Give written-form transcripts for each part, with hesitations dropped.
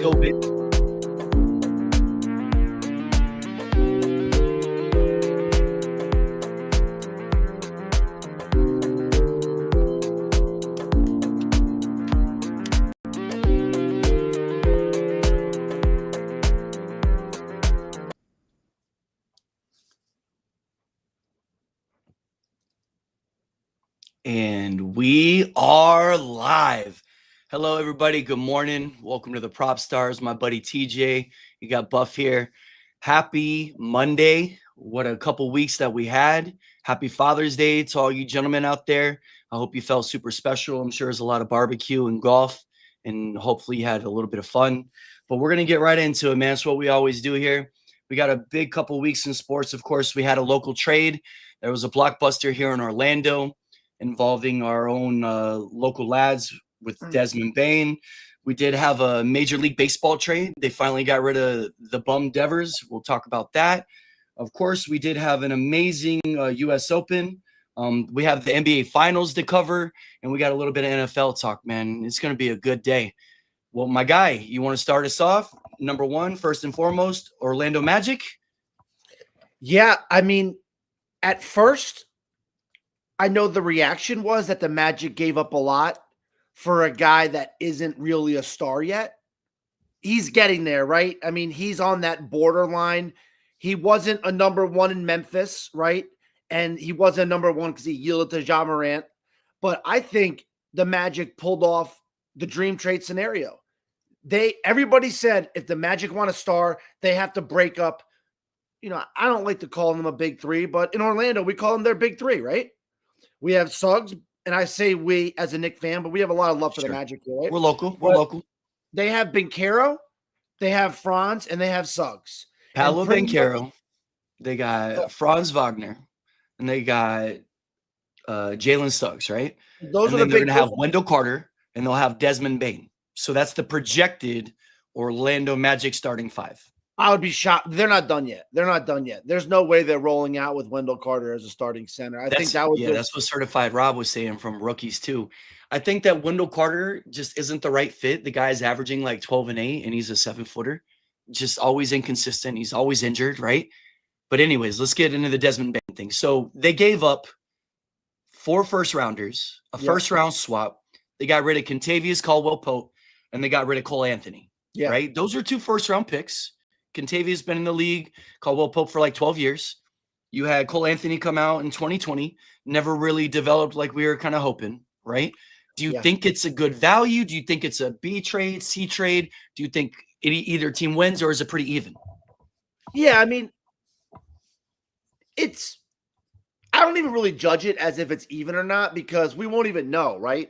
go, baby. And we are live. Hello, everybody. Good morning. Welcome to the Prop Stars. My buddy TJ. You got Buff here. Happy Monday. What a couple weeks that we had. Happy Father's Day to all you gentlemen out there. I hope you felt super special. I'm sure there's a lot of barbecue and golf, and hopefully you had a little bit of fun. But we're going to get right into it, man. That's what we always do here. We got a big couple weeks in sports. Of course, we had a local trade. There was a blockbuster here in Orlando involving our own local lads with Desmond Bane. We did have a Major League Baseball trade. They finally got rid of the bum Devers. We'll talk about that. Of course, we did have an amazing U.S. Open. We have the NBA Finals to cover, and we got a little bit of NFL talk, man. It's going to be a good day. Well, my guy, you want to start us off? Number one, first and foremost, Orlando Magic? Yeah, I mean, at first, I know the reaction was that the Magic gave up a lot for a guy that isn't really a star yet. He's getting there, right? I mean, he's on that borderline. He wasn't a number one in Memphis, right? And he wasn't a number one because he yielded to Ja Morant. But I think the Magic pulled off the dream trade scenario. Everybody said if the Magic want a star, they have to break up. You know, I don't like to call them a big three, but in Orlando, we call them their big three, right? We have Suggs, and I say we as a Knicks fan, but we have a lot of love for the Magic here, right? We're local. They have Banchero, they have Franz, and they have Suggs. Paolo Banchero. They got Franz Wagner, and they got Jalen Suggs, right? Those and are then they're going to have Wendell Carter, and they'll have Desmond Bane. So that's the projected Orlando Magic starting five. I would be shocked. They're not done yet. There's no way they're rolling out with Wendell Carter as a starting center. I think that was that's what Certified Rob was saying from rookies too. I think that Wendell Carter just isn't the right fit. The guy's averaging like 12 and 8, and he's a 7-footer. Just always inconsistent. He's always injured, right? But anyways, let's get into the Desmond Bane thing. So they gave up 4 first-rounders, a first-round swap. They got rid of Kentavious Caldwell-Pope, and they got rid of Cole Anthony, right? Those are 2 first-round picks. Kentavious been in the league, Caldwell Pope for like 12 years. You had Cole Anthony come out in 2020, never really developed like we were kind of hoping, right? Do you think it's a good value? Do you think it's a B trade, C trade? Do you think either team wins, or is it pretty even? Yeah, I mean, I don't even really judge it as if it's even or not because we won't even know, right?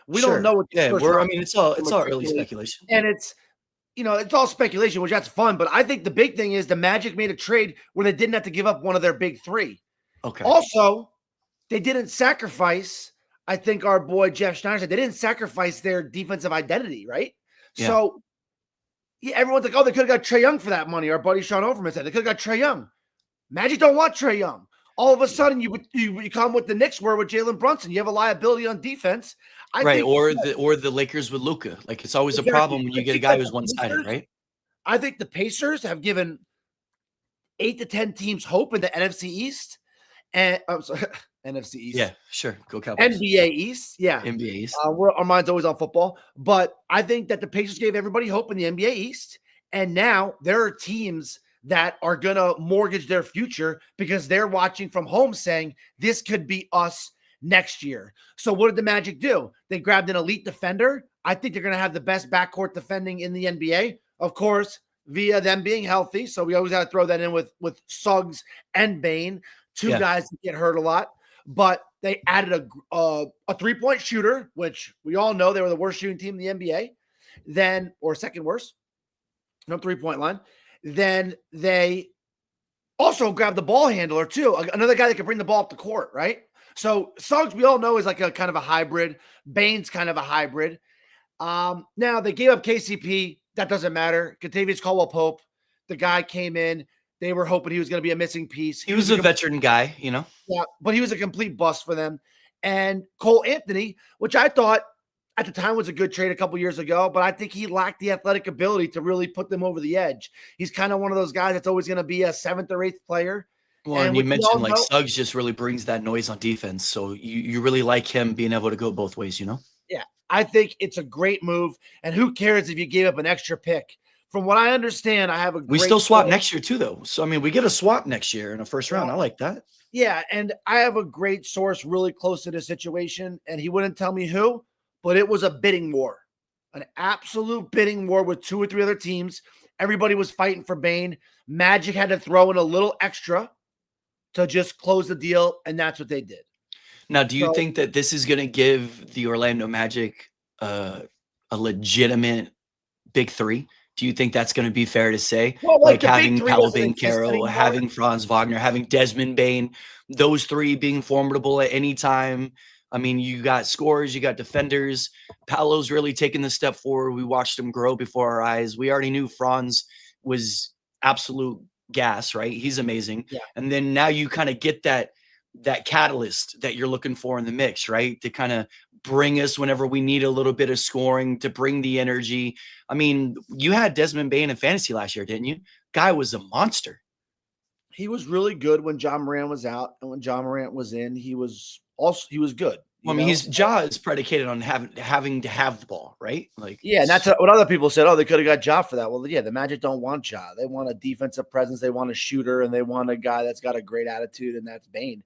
We don't know what it's all early speculation. And it's all speculation, which that's fun. But I think the big thing is the Magic made a trade where they didn't have to give up one of their big three. Okay. Also, they didn't sacrifice, I think our boy Jeff Schneider said, they didn't sacrifice their defensive identity, right? Yeah. So, everyone's like, oh, they could have got Trae Young for that money. Our buddy Sean Overman said they could have got Trae Young. Magic don't want Trae Young. All of a sudden, you come with the Knicks were with Jalen Brunson. You have a liability on defense. Or the Lakers with Luka. Like, it's always a problem when you get a guy who's one-sided, right? I think the Pacers have given 8 to 10 teams hope in the NFC East. And I'm sorry, NFC East. Yeah, sure. Go Cowboys. NBA East. Yeah. NBA East. Our mind's always on football. But I think that the Pacers gave everybody hope in the NBA East. And now there are teams that are going to mortgage their future because they're watching from home saying, this could be us next year. So what did the Magic do? They grabbed an elite defender. I think they're going to have the best backcourt defending in the NBA, of course, via them being healthy. So we always got to throw that in with Suggs and Bane, 2 guys that get hurt a lot. But they added a 3-point shooter, which we all know they were the worst shooting team in the NBA, or second worst, no 3-point line. Then they also grabbed the ball handler too, another guy that can bring the ball up the court, right? So Suggs, we all know, is like a kind of a hybrid. Bane's kind of a hybrid. Now they gave up KCP. That doesn't matter. Kentavious Caldwell-Pope, the guy came in. They were hoping he was going to be a missing piece. He was a veteran guy, Yeah, but he was a complete bust for them. And Cole Anthony, which I thought at the time was a good trade a couple years ago, but I think he lacked the athletic ability to really put them over the edge. He's kind of one of those guys that's always going to be a 7th or 8th player. Well, and you mentioned like Suggs just really brings that noise on defense. So you really like him being able to go both ways, you know? Yeah, I think it's a great move. And who cares if you gave up an extra pick? From what I understand, I have a great We still swap next year too, though. So I mean, we get a swap next year in a first round. I like that. Yeah, and I have a great source really close to the situation, and he wouldn't tell me who, but it was a bidding war, an absolute bidding war with 2 or 3 other teams. Everybody was fighting for Bane. Magic had to throw in a little extra to just close the deal, and that's what they did. Now, do you think that this is going to give the Orlando Magic a legitimate big 3? Do you think that's going to be fair to say? Well, like having Paolo Banchero, having Franz Wagner, having Desmond Bane, those 3 being formidable at any time. I mean, you got scorers, you got defenders. Paolo's really taken the step forward. We watched him grow before our eyes. We already knew Franz was absolute gas, right? He's amazing. Yeah. And then now you kind of get that catalyst that you're looking for in the mix, right? To kind of bring us whenever we need a little bit of scoring, to bring the energy. I mean, you had Desmond Bane in fantasy last year, didn't you? Guy was a monster. He was really good when John Morant was out, and when John Morant was in, he was good. Well, I mean, his Ja is predicated on having to have the ball, right? Like, yeah, and that's what other people said. Oh, they could have got Ja for that. Well, yeah, the Magic don't want Ja. They want a defensive presence. They want a shooter, and they want a guy that's got a great attitude, and that's Bane.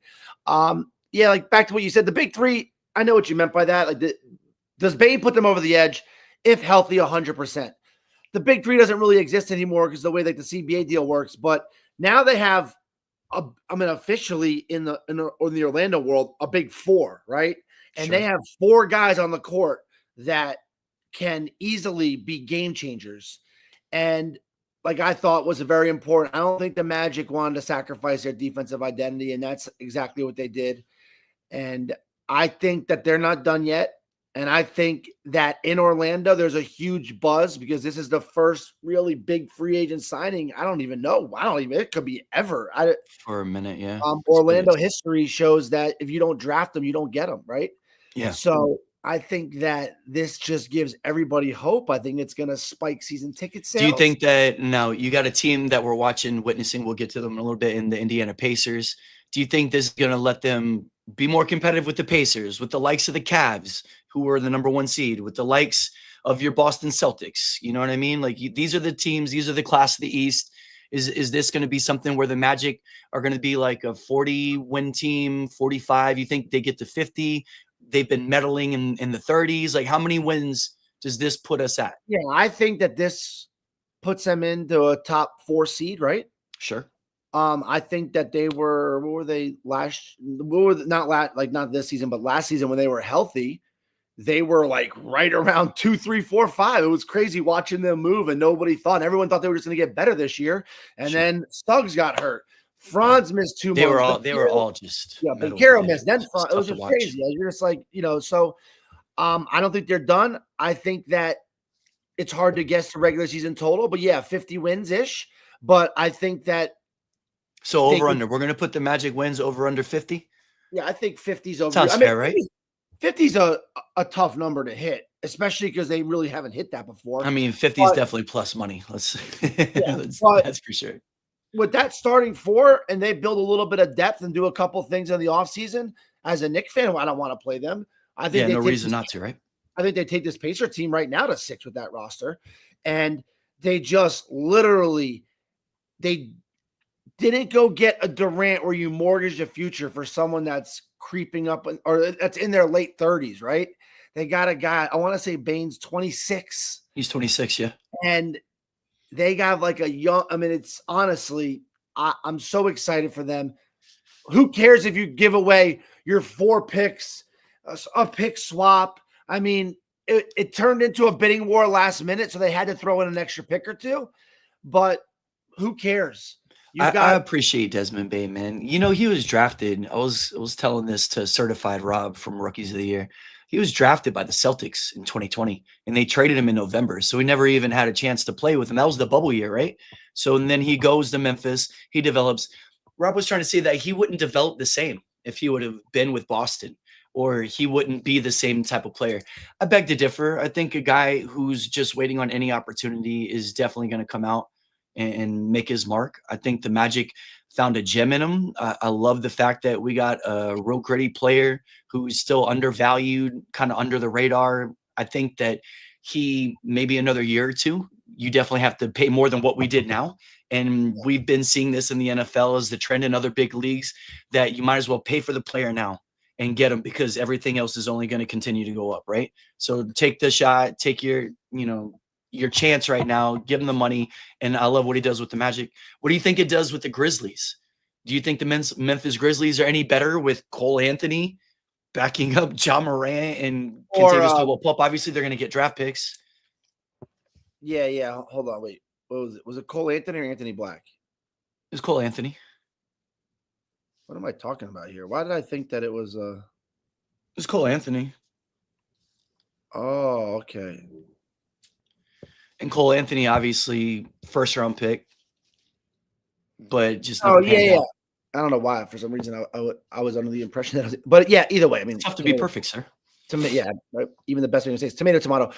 Yeah, like back to what you said, the big 3. I know what you meant by that. Like, does Bane put them over the edge? If healthy, 100%. The big 3 doesn't really exist anymore because the way like the CBA deal works. But now they have, officially in the Orlando world, a big 4, right? And they have 4 guys on the court that can easily be game changers. And like I thought was very important. I don't think the Magic wanted to sacrifice their defensive identity, and that's exactly what they did. And I think that they're not done yet. And I think that in Orlando, there's a huge buzz because this is the first really big free agent signing. I don't even know. It could be ever. For a minute, yeah. Orlando history shows that if you don't draft them, you don't get them, right? Yeah. So I think that this just gives everybody hope. I think it's going to spike season ticket sales. Do you think that now you got a team that we're witnessing, we'll get to them in a little bit, in the Indiana Pacers. Do you think this is going to let them be more competitive with the Pacers, with the likes of the Cavs, who were the number 1 seed, with the likes of your Boston Celtics? You know what I mean? Like, these are the teams, these are the class of the East. Is this going to be something where the Magic are going to be like a 40-win team, 45? You think they get to 50? They've been meddling in the 30s. Like, how many wins does this put us at? Yeah, I think that this puts them into a top 4 seed, right? Sure. I think that they were, not this season, but last season when they were healthy, they were like right around 2, 3, 4, 5. It was crazy watching them move, and everyone thought they were just going to get better this year. And then Suggs got hurt. Franz missed 2 months. They were all just, Banchero missed. Then Franz, it was just crazy. You're just like, so I don't think they're done. I think that it's hard to guess the regular season total, but yeah, 50 wins ish. But I think that. So over under, we're going to put the Magic wins over under 50. Yeah, I think 50's over. Sounds fair, right? 50's a tough number to hit, especially because they really haven't hit that before. I mean, 50 is definitely plus money. That's for sure. With that starting 4, and they build a little bit of depth and do a couple things in the offseason, as a Knicks fan, I don't want to play them. I think no reason not to, right? I think they take this Pacer team right now to 6 with that roster. And they just literally, they didn't go get a Durant where you mortgage the future for someone that's creeping up or that's in their late 30s, right? They got a guy, I want to say Bane's 26. He's 26, yeah. And they got like a young, it's honestly, I'm so excited for them. Who cares if you give away your 4 picks, a pick swap? I mean, it turned into a bidding war last minute, so they had to throw in an extra pick or 2. But who cares? I appreciate Desmond Bane, man. You know, he was drafted. I was telling this to Certified Rob from Rookies of the Year. He was drafted by the Celtics in 2020, and they traded him in November. So he never even had a chance to play with him. That was the bubble year, right? So and then he goes to Memphis. He develops. Rob was trying to say that he wouldn't develop the same if he would have been with Boston, or he wouldn't be the same type of player. I beg to differ. I think a guy who's just waiting on any opportunity is definitely going to come out and make his mark. I think the Magic found a gem in him. I love the fact that we got a real gritty player who's still undervalued, kind of under the radar. I think that he maybe another year or two, you definitely have to pay more than what we did now. And we've been seeing this in the NFL as the trend in other big leagues, that you might as well pay for the player now and get them, because everything else is only going to continue to go up, right? So take the shot, take your chance right now, give him the money. And I love what he does with the Magic. What do you think it does with the Grizzlies? Do you think the Memphis Grizzlies are any better with Cole Anthony backing up Ja Morant and Kentavious Caldwell-Pope? Obviously, they're going to get draft picks. Yeah. Hold on, wait. What was it? Was it Cole Anthony or Anthony Black? It was Cole Anthony. What am I talking about here? Why did I think that it was It was Cole Anthony. Oh, okay. And Cole Anthony, obviously, first round pick, but just I don't know why. For some reason, I was under the impression that but yeah, either way, I mean, it's tough to be perfect, sir. Even the best way to say is tomato.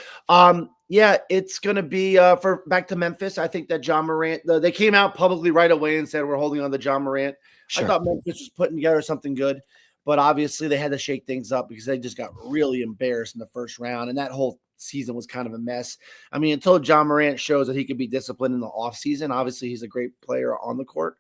Yeah, it's gonna be for back to Memphis. I think that Ja Morant, they came out publicly right away and said we're holding on to Ja Morant. Sure. I thought Memphis was putting together something good, but obviously they had to shake things up because they just got really embarrassed in the first round, and that whole season was kind of a mess. I mean, until Ja Morant shows that he could be disciplined in the offseason, obviously he's a great player on the court,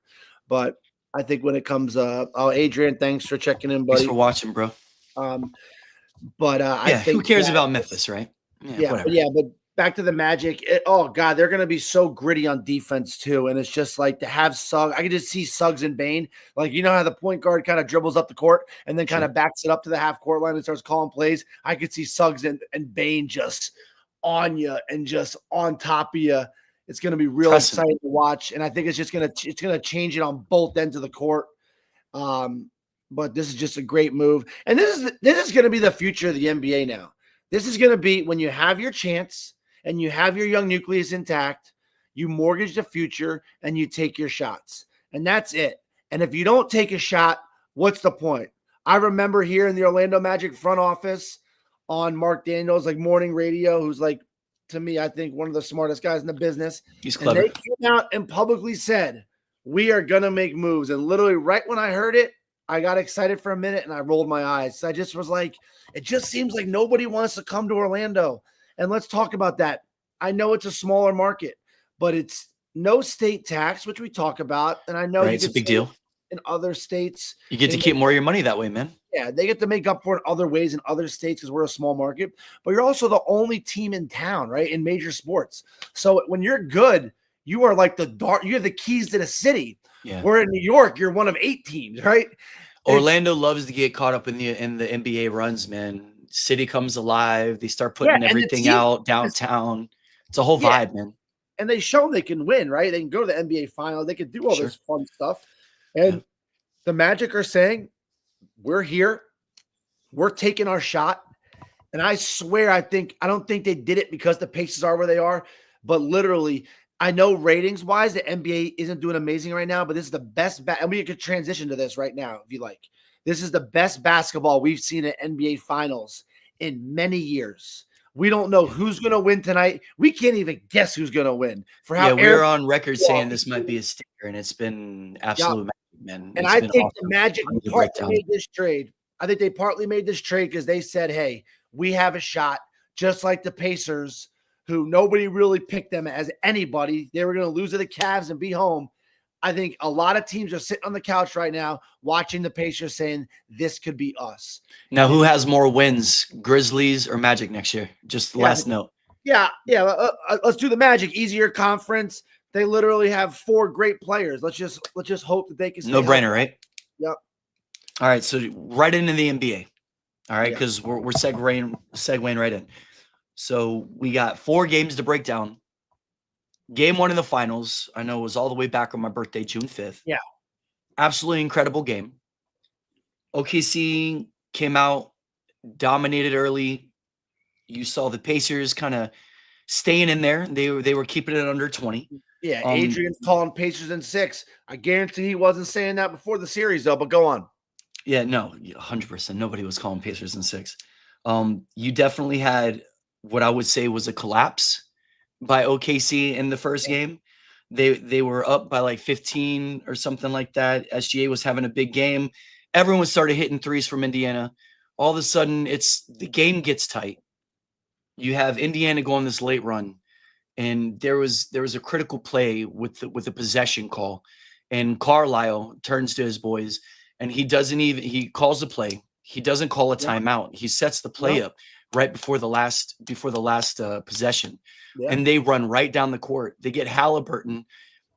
but I think when it comes Adrian, thanks for checking in, buddy. Thanks for watching, bro. I think who cares about Memphis, right? But back to the Magic. Oh God, they're going to be so gritty on defense too, and it's just like to have Suggs. I can just see Suggs and Bane, like how the point guard kind of dribbles up the court and then kind of backs it up to the half court line and starts calling plays. I could see Suggs and Bane just on you and just on top of you. It's going to be real exciting to watch, and I think it's going to change it on both ends of the court. But this is just a great move. And this is going to be the future of the NBA now. This is going to be when you have your chance and you have your young nucleus intact, you mortgage the future and you take your shots. And that's it. And if you don't take a shot, what's the point? I remember here in the Orlando Magic front office on Mark Daniels, like morning radio, who's like, to me, I think one of the smartest guys in the business. He's clever. And they came out and publicly said, we are going to make moves. And literally right when I heard it, I got excited for a minute and I rolled my eyes. I just was like, it just seems like nobody wants to come to Orlando. And let's talk about that. I know it's a smaller market, but it's no state tax, which we talk about. And I know it's a big deal in other states. You get to keep more of your money that way, man. Yeah, they get to make up for it other ways in other states because we're a small market. But you're also the only team in town, right, in major sports. So when you're good, you are like you have the keys to the city. Yeah. Where in New York, you're one of 8 teams, right? Orlando loves to get caught up in the NBA runs, man. City comes alive. They start putting everything out downtown. It's a whole vibe, man. And they show they can win, right? They can go to the NBA final. They can do all this fun stuff. And the Magic are saying, we're here. We're taking our shot. And I swear, I don't think they did it because the Pacers are where they are, but literally – I know ratings-wise, the NBA isn't doing amazing right now, but this is the best and we could transition to this right now if you like. This is the best basketball we've seen at NBA Finals in many years. We don't know who's going to win tonight. We can't even guess who's going to win. We're on record saying this might be a sticker, and it's been absolute magic, man. And I think the Magic partly made this trade. I think they partly made this trade because they said, hey, we have a shot, just like the Pacers, who nobody really picked them as anybody. They were going to lose to the Cavs and be home. I think a lot of teams are sitting on the couch right now watching the Pacers saying, this could be us. Now, who has more wins, Grizzlies or Magic next year? Just last note. Yeah. Let's do the Magic. Easier conference. They literally have 4 great players. Let's just hope that they can stay no brainer, right? Yep. All right, so right into the NBA. All right, because we're segueing right in. So we got 4 games to break down. Game 1 in the finals, I know it was all the way back on my birthday, June 5th. Yeah. Absolutely incredible game. OKC came out, dominated early. You saw the Pacers kind of staying in there. They were keeping it under 20. Yeah, Adrian's calling Pacers in 6. I guarantee he wasn't saying that before the series, though, but go on. Yeah, no, 100%. Nobody was calling Pacers in 6. You definitely had what I would say was a collapse by OKC in the first game. They were up by like 15 or something like that. SGA was having a big game. Everyone started hitting threes from Indiana. All of a sudden, the game gets tight. You have Indiana go on this late run, and there was a critical play with the possession call, and Carlisle turns to his boys, and he calls the play. He doesn't call a Yeah. timeout. He sets the play up right before the last possession, Yeah. and they run right down the court. They get Halliburton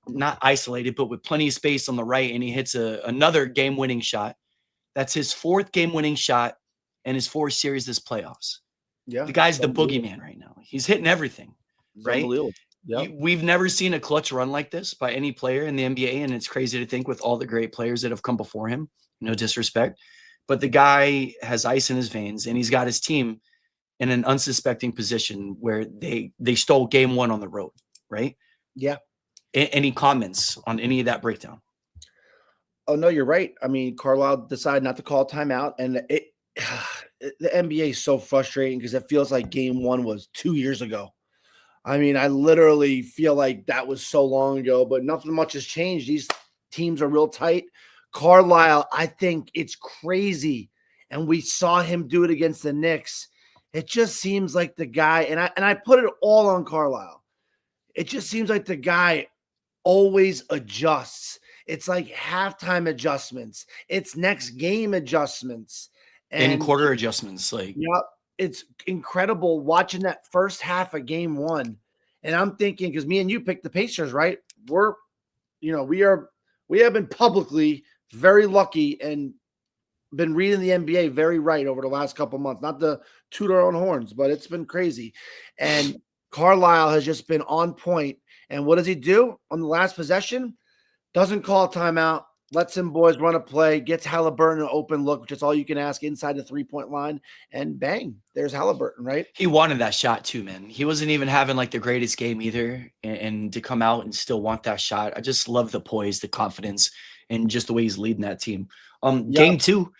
not isolated, but with plenty of space on the right, and he hits another game-winning shot. That's his 4th game-winning shot in his 4 series this playoffs. Yeah. The guy's the boogeyman right now. He's hitting everything, right? Yeah. We've never seen a clutch run like this by any player in the NBA, and it's crazy to think with all the great players that have come before him. No disrespect, but the guy has ice in his veins, and he's got his team in an unsuspecting position where they stole game 1 on the road, right? Yeah. Any comments on any of that breakdown? Oh no, you're right. I mean, Carlisle decided not to call timeout, and the NBA is so frustrating because it feels like game 1 was 2 years ago. I mean, I literally feel like that was so long ago, but nothing much has changed. These teams are real tight. Carlisle, I think it's crazy, and we saw him do it against the Knicks. It just seems like the guy, and I put it all on Carlisle. It just seems like the guy always adjusts. It's like halftime adjustments. It's next game adjustments. And quarter adjustments. Like, yeah, it's incredible watching that first half of game 1. And I'm thinking, because me and you picked the Pacers, right? We have been publicly very lucky and been reading the NBA very right over the last couple months. Not to toot our own horns, but it's been crazy. And Carlisle has just been on point. And what does he do on the last possession? Doesn't call a timeout, lets them boys run a play, gets Halliburton an open look, which is all you can ask inside the 3-point line, and bang, there's Halliburton, right? He wanted that shot too, man. He wasn't even having like the greatest game either, and to come out and still want that shot. I just love the poise, the confidence, and just the way he's leading that team. Game 2,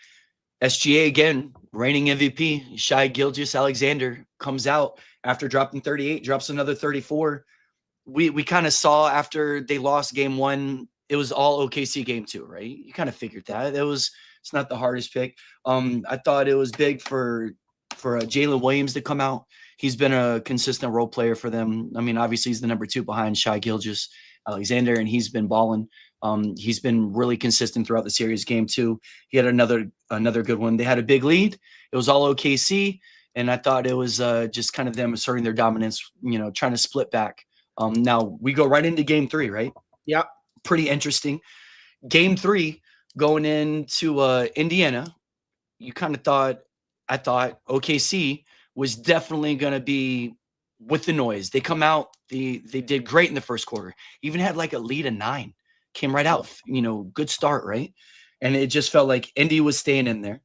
SGA again, reigning MVP, Shai Gilgeous-Alexander comes out after dropping 38, drops another 34. We kind of saw after they lost game 1, it was all OKC game 2, right? You kind of figured that. It's not the hardest pick. I thought it was big for Jalen Williams to come out. He's been a consistent role player for them. I mean, obviously he's the number 2 behind Shai Gilgeous-Alexander, and he's been balling. He's been really consistent throughout the series. Game 2, he had another good one. They had a big lead. It was all OKC, and I thought it was just kind of them asserting their dominance, trying to split back. Now we go right into game 3, right? Yeah. Pretty interesting. Game 3, going into Indiana, I thought OKC was definitely going to be with the noise. They come out, they did great in the first quarter. Even had like a lead of 9. Came right out, good start, right? And it just felt like Indy was staying in there.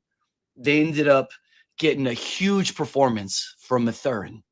They ended up getting a huge performance from Mathurin,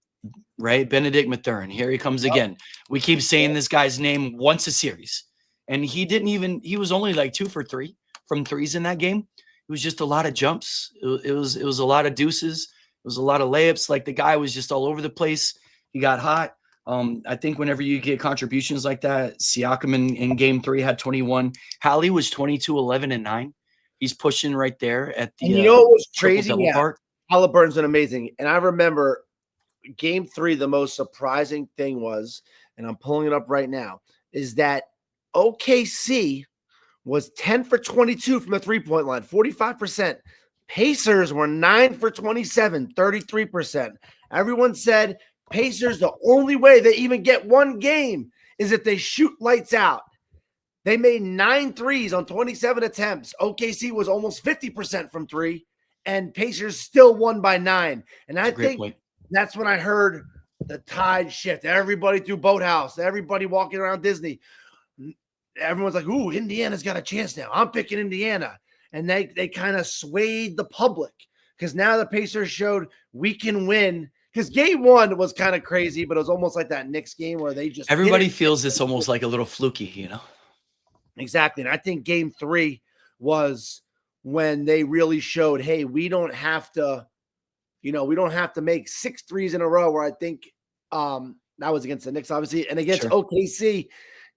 right? Benedict Mathurin. Here he comes again. We keep saying this guy's name once a series. And he was only like 2 for 3 from threes in that game. It was just a lot of jumps. It was a lot of deuces. It was a lot of layups. Like the guy was just all over the place. He got hot. I think whenever you get contributions like that, Siakam in game 3 had 21. Hallie was 22, 11, and 9. He's pushing right there at the what was crazy? part. Halliburton's been amazing. And I remember game 3, the most surprising thing was, and I'm pulling it up right now, is that OKC was 10 for 22 from the 3-point line, 45%. Pacers were 9 for 27, 33%. Everyone said Pacers, the only way they even get one game is if they shoot lights out. They made 9 threes on 27 attempts. OKC was almost 50% from 3, and Pacers still won by 9. And I think that's when I heard the tide shift. Everybody through Boathouse, everybody walking around Disney. Everyone's like, ooh, Indiana's got a chance now. I'm picking Indiana. And they kind of swayed the public because now the Pacers showed we can win. Because game 1 was kind of crazy, but it was almost like that Knicks game where they just everybody feels it's almost like a little fluky, Exactly. And I think game 3 was when they really showed, hey, we don't have to, we don't have to make 6 threes in a row, where I think that was against the Knicks, obviously. And against OKC,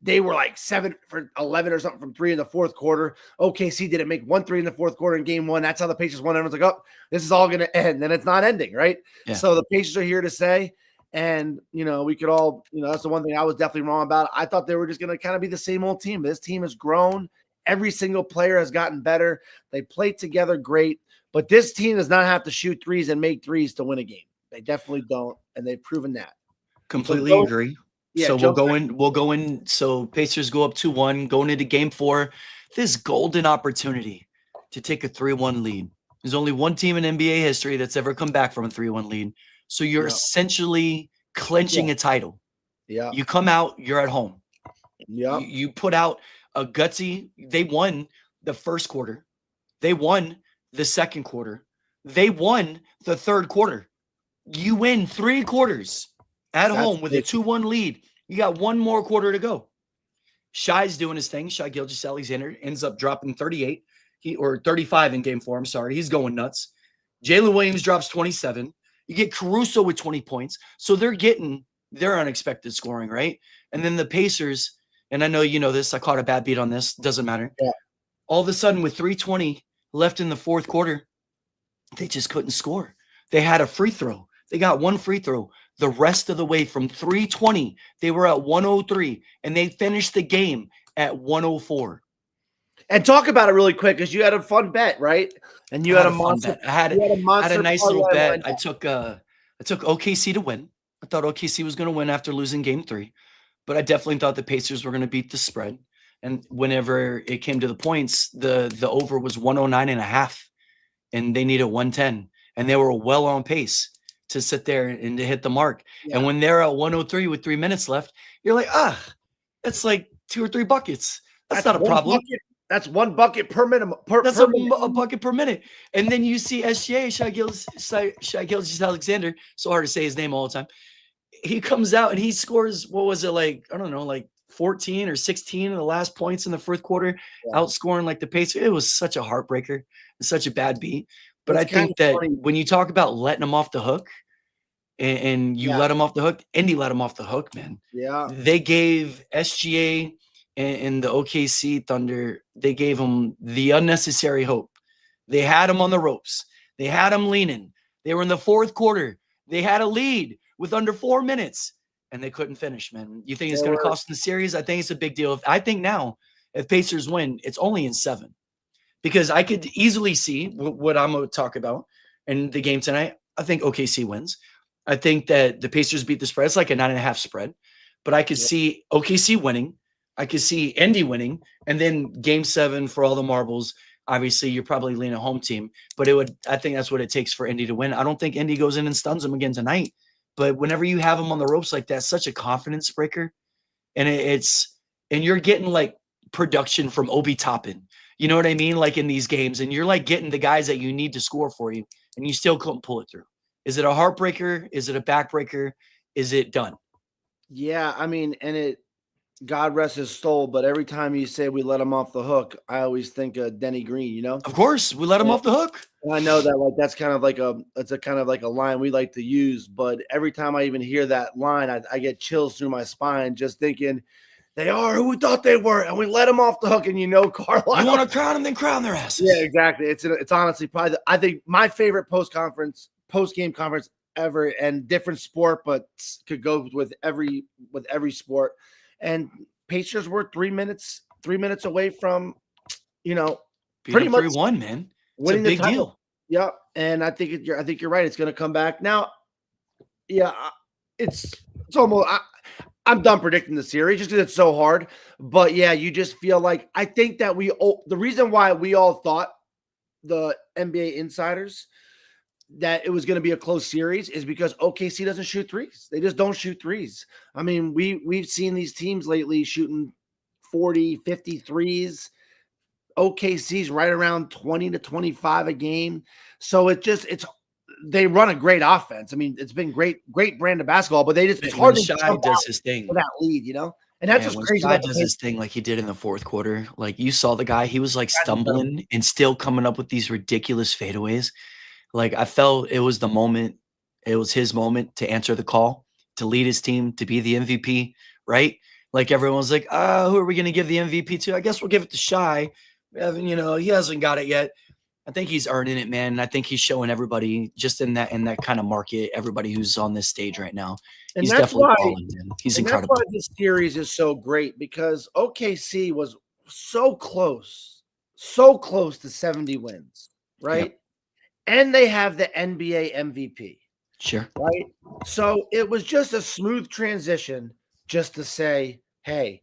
they were like 7 for 11 or something from 3 in the fourth quarter. OKC didn't make 1 3 in the fourth quarter in game 1. That's how the Pacers won. Everyone's like, oh, this is all going to end. And it's not ending, right? Yeah. So the Pacers are here to stay. And, we could all, that's the one thing I was definitely wrong about. I thought they were just going to kind of be the same old team. This team has grown. Every single player has gotten better. They play together great. But this team does not have to shoot threes and make threes to win a game. They definitely don't. And they've proven that. Completely agree. Yeah, so we'll go in. So Pacers go up 2-1, going into game 4. This golden opportunity to take a 3-1 lead. There's only one team in NBA history that's ever come back from a 3-1 lead. So you're essentially clinching a title. Yeah. You come out, you're at home. Yeah. You put out a gutsy. They won the first quarter. They won the second quarter. They won the third quarter. You win 3 quarters at home with a 2-1 lead. You got 1 more quarter to go. Shai's doing his thing. Shai Gilgeous-Alexander ends up dropping 38 or 35 in game 4. I'm sorry. He's going nuts. Jalen Williams drops 27. You get Caruso with 20 points. So they're getting their unexpected scoring, right? And then the Pacers, and I know you know this. I caught a bad beat on this. Doesn't matter. Yeah. All of a sudden, with 3:20 left in the fourth quarter, they just couldn't score. They had a free throw. They got 1 free throw. The rest of the way from 3:20, they were at 103, and they finished the game at 104. And talk about it really quick, because you had a fun bet, right? And you had a monster bet. I had a nice little bet. I took OKC to win. I thought OKC was going to win after losing game 3, but I definitely thought the Pacers were going to beat the spread. And whenever it came to the points, the over was 109.5, and they needed 110, and they were well on pace to sit there and to hit the mark. Yeah. And when they're at 103 with 3 minutes left, you're like, that's like 2 or 3 buckets. That's not a problem. That's 1 bucket per minute. That's a bucket per minute. And then you see Shai Gilgeous-Alexander, so hard to say his name all the time. He comes out and he scores, what was it, like, I don't know, like 14 or 16 of the last points in the fourth quarter, outscoring like the Pacers. It was such a heartbreaker and such a bad beat. But I think that when you talk about letting them off the hook, and you let them off the hook, Indy let them off the hook, man. Yeah. They gave SGA and the OKC Thunder, they gave them the unnecessary hope. They had them on the ropes. They had them leaning. They were in the fourth quarter. They had a lead with under 4 minutes, and they couldn't finish, man. You think it's going to cost them the series? I think it's a big deal. I think now, if Pacers win, it's only in 7. Because I could easily see what I'm going to talk about in the game tonight. I think OKC wins. I think that the Pacers beat the spread. It's like a 9.5 spread. But I could see OKC winning. I could see Indy winning. And then game 7 for all the marbles. Obviously, you're probably leaning a home team. But I think that's what it takes for Indy to win. I don't think Indy goes in and stuns them again tonight. But whenever you have them on the ropes like that, such a confidence breaker. And and you're getting like production from Obi Toppin. You know what I mean? Like in these games, and you're like getting the guys that you need to score for you, and you still couldn't pull it through. Is it a heartbreaker? Is it a backbreaker? Is it done? Yeah, I mean, and God rest his soul, but every time you say we let him off the hook, I always think of Denny Green, you know? Of course, we let him off the hook. And I know that that's kind of like a line we like to use, but every time I even hear that line, I get chills through my spine just thinking, they are who we thought they were, and we let them off the hook. And Carlisle. You want to crown them, then crown their asses. Yeah, exactly. It's honestly probably I think my favorite post-game conference ever, and different sport, but could go with every sport. And Pacers were 3 minutes away from, pretty much 3-1, man. It's a big deal. Yeah, and I think you're right. It's going to come back now. Yeah, it's almost. I'm done predicting the series just because it's so hard. But yeah, you just feel like I think that the reason why we all thought, the NBA insiders, that it was going to be a close series is because OKC doesn't shoot threes. They just don't shoot threes. I mean, we've seen these teams lately shooting 40, 50 threes. OKC's right around 20 to 25 a game. So they run a great offense. I mean, it's been great brand of basketball, but it's hard to Shai does his thing for that lead, And that's Man, what's when crazy Shy about the does Pacers. his thing like he did in the fourth quarter, like you saw the guy, he was like That's incredible. stumbling and still coming up with these ridiculous fadeaways. Like I felt it was the moment, it was his moment to answer the call, to lead his team, to be the MVP, right? Like everyone was like, who are we going to give the MVP to? I guess we'll give it to Shy. He hasn't got it yet. I think he's earning it, man. And I think he's showing everybody just in that kind of market, everybody who's on this stage right now. And He's that's definitely why balling, man. He's And that's why incredible. this series is so great, because OKC was so close to 70 wins, right? Yep. And they have the NBA MVP, Sure. right? So it was just a smooth transition just to say, hey,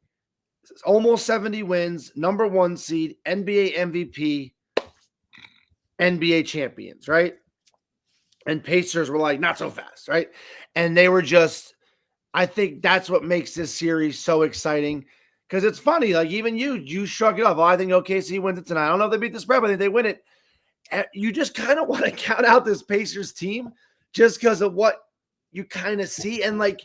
almost 70 wins, number 1 seed, NBA MVP, NBA champions, right? And Pacers were like, not so fast, right? And they were just, I think that's what makes this series so exciting, because it's funny. Like even you shrug it off. Oh, I think OKC wins it tonight. I don't know if they beat the spread, but I think they win it. And you just kind of want to count out this Pacers team just because of what you kind of see. And like,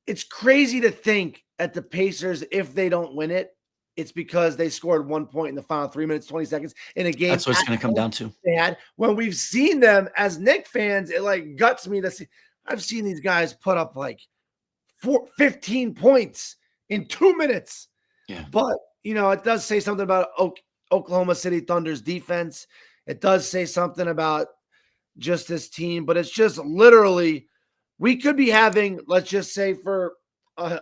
it's crazy to think that the Pacers, if they don't win it, it's because they scored 1 point in the final 3 minutes, 20 seconds in a game. That's what it's going to come down to. They had, when we've seen them as Knicks fans, it like guts me to see. I've seen these guys put up like 15 points in 2 minutes. Yeah. But, it does say something about Oklahoma City Thunder's defense. It does say something about just this team, but it's just literally, we could be having, let's just say for a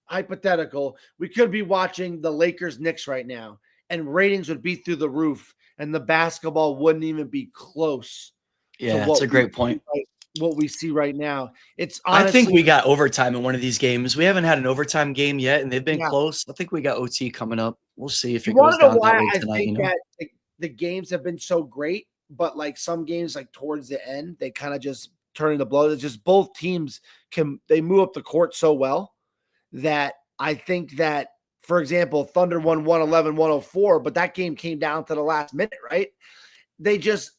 hypothetical, we could be watching the Lakers Knicks right now, and ratings would be through the roof, and the basketball wouldn't even be close. Yeah, that's a great point. What we see right now. It's honestly, I think we honestly, got overtime in one of these games. We haven't had an overtime game yet, and they've been Yeah. close. I think we got OT coming up. We'll see if you it goes want to know down why that way I tonight. think that the games have been so great, but like some games, like towards the end, they kind of just turn into blows. It's just both teams they move up the court so well that I think that, for example, Thunder won 111-104, but that game came down to the last minute, right?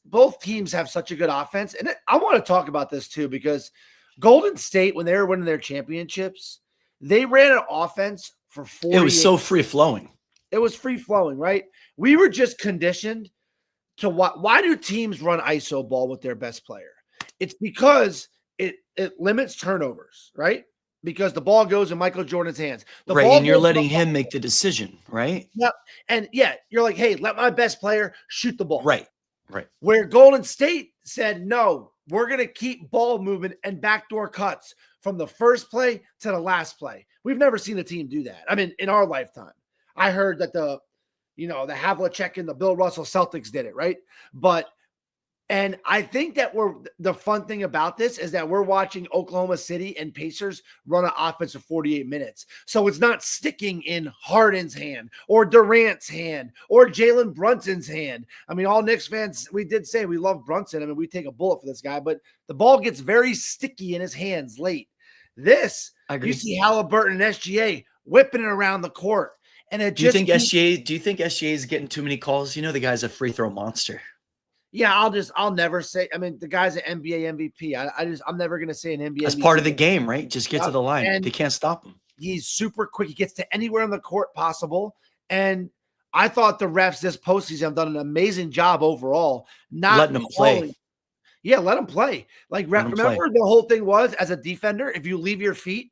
Both teams have such a good offense. And I want to talk about this too, because Golden State, when they were winning their championships, they ran an offense for 40. It was so free flowing. It was free flowing, right? We were just conditioned to why do teams run ISO ball with their best player? It's because it limits turnovers, right? Because the ball goes in Michael Jordan's hands. Right, and you're letting him make the decision, right? Yep. And yeah, you're like, hey, let my best player shoot the ball. Right. Where Golden State said, no, we're going to keep ball movement and backdoor cuts from the first play to the last play. We've never seen a team do that. I mean, in our lifetime. I heard that the Havlicek and the Bill Russell Celtics did it, right? And I think that the fun thing about this is that we're watching Oklahoma City and Pacers run an offense of 48 minutes. So it's not sticking in Harden's hand or Durant's hand or Jalen Brunson's hand. I mean, all Knicks fans, we did say we love Brunson. I mean, we take a bullet for this guy, but the ball gets very sticky in his hands late. This, you see Halliburton and SGA whipping it around the court. And do you think SGA is getting too many calls? The guy's a free throw monster. Yeah, I'll never say. I mean, the guy's an NBA MVP. I'm never gonna say an NBA. That's MVP. part of the game, right? Just get to the line. And they can't stop him. He's super quick. He gets to anywhere on the court possible. And I thought the refs this postseason have done an amazing job overall. Not letting him play. Yeah, let him play. Like, remember the whole thing was, as a defender, if you leave your feet,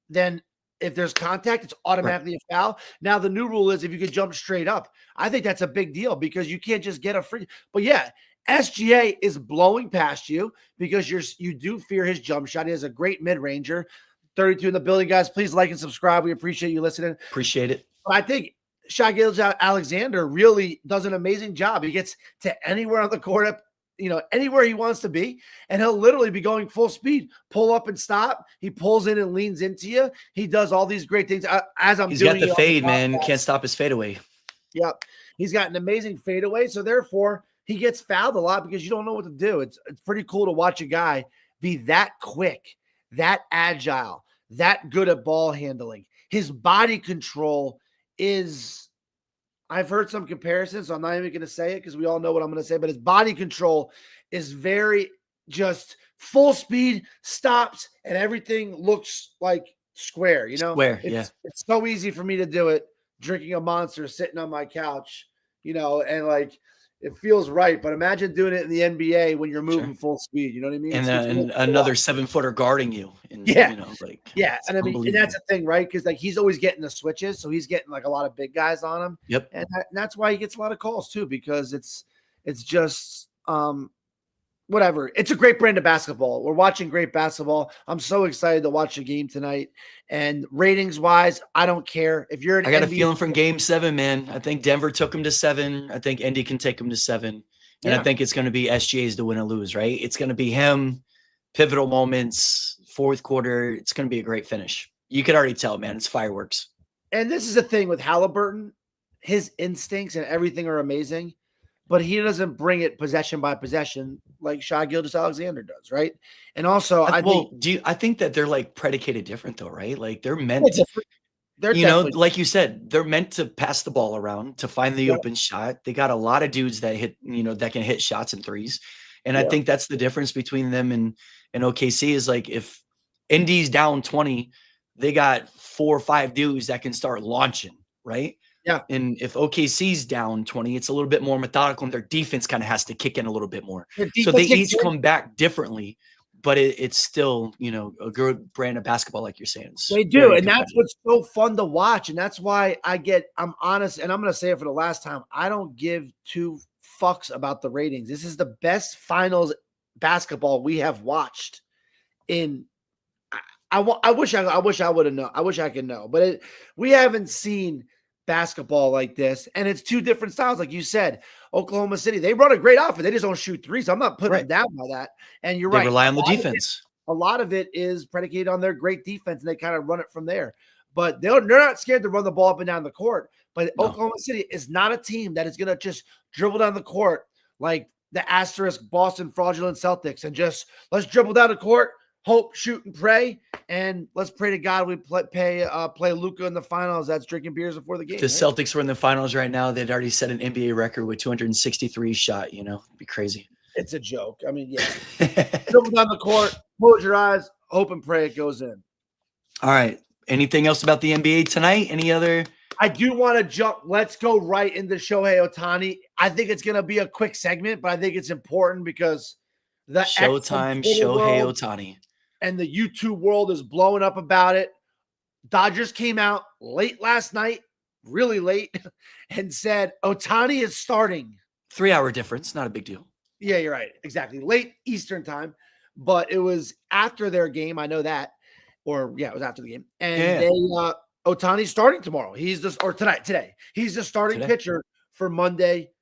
then if there's contact, it's automatically a foul. Now, the new rule is if you can jump straight up. I think that's a big deal because you can't just get a free. But yeah, SGA is blowing past you because you do fear his jump shot. He has a great mid-ranger. 32 in the building, guys. Please like and subscribe. We appreciate you listening. Appreciate it. But I think Shai Gilgeous-Alexander really does an amazing job. He gets to anywhere on the court, anywhere he wants to be, and he'll literally be going full speed, pull up and stop. He pulls in and leans into you. He does all these great things. He's got the fade, man. Can't stop his fadeaway. Yep. He's got an amazing fadeaway. So therefore, he gets fouled a lot because you don't know what to do. It's pretty cool to watch a guy be that quick, that agile, that good at ball handling. His body control is, I've heard some comparisons, so I'm not even going to say it because we all know what I'm going to say, but his body control is very just full speed, stops, and everything looks like square. Square, yeah. It's so easy for me to do it, drinking a Monster, sitting on my couch, and like it feels right. But imagine doing it in the NBA when you're moving full speed. You know what I mean? And another 7-footer guarding you. And, yeah. Yeah. And I mean, and that's the thing, right? Because like he's always getting the switches. So he's getting like a lot of big guys on him. Yep. And that's why he gets a lot of calls too, because it's just, whatever. It's a great brand of basketball. We're watching great basketball. I'm so excited to watch the game tonight. And ratings wise, I don't care if you're. I got a feeling from Game 7, man. I think Denver took him to 7. I think Indy can take him to 7, and I think it's going to be SGA's to win or lose. Right? It's going to be him. Pivotal moments, fourth quarter. It's going to be a great finish. You could already tell, man. It's fireworks. And this is the thing with Halliburton. His instincts and everything are amazing, but he doesn't bring it possession by possession like Shai Gilgeous-Alexander does, right? And also, I think that they're like predicated different though, right? Like they're meant to, they're like you said, they're meant to pass the ball around to find the open shot. They got a lot of dudes that hit, that can hit shots and threes. And I think that's the difference between them and OKC is like if Indy's down 20, they got 4 or 5 dudes that can start launching, right? Yeah. And if OKC's down 20, it's a little bit more methodical and their defense kind of has to kick in a little bit more. So they each come back differently, but it's still, a good brand of basketball, like you're saying. They do. And that's what's so fun to watch. And that's why I'm honest, and I'm going to say it for the last time. I don't give 2 fucks about the ratings. This is the best finals basketball we have watched in. I wish I would have known. I wish I could know, but we haven't seen basketball like this, and it's 2 different styles. Like you said, Oklahoma City, they run a great offense. They just don't shoot threes. I'm not putting them down by that. And you're right. They rely on the defense. A lot of it is predicated on their great defense, and they kind of run it from there. But they're not scared to run the ball up and down the court. But Oklahoma City is not a team that is going to just dribble down the court like the asterisk Boston fraudulent Celtics and just let's dribble down the court, hope, shoot, and pray. And let's pray to God we play Luka in the finals. That's drinking beers before the game. The Celtics were in the finals right now. They'd already set an NBA record with 263 shot. It'd be crazy. It's a joke. I mean, dribble down the court, close your eyes, hope and pray it goes in. All right. Anything else about the NBA tonight? Any other? I do want to jump. Let's go right into Shohei Ohtani. I think it's going to be a quick segment, but I think it's important because the Showtime Shohei Ohtani. And the YouTube world is blowing up about it. Dodgers came out late last night, really late, and said Ohtani is starting. 3-hour difference, not a big deal. Yeah, you're right. Exactly. Late Eastern time, but it was after their game. I know that. It was after the game. And Ohtani's starting tomorrow. Today. He's the starting pitcher for Monday,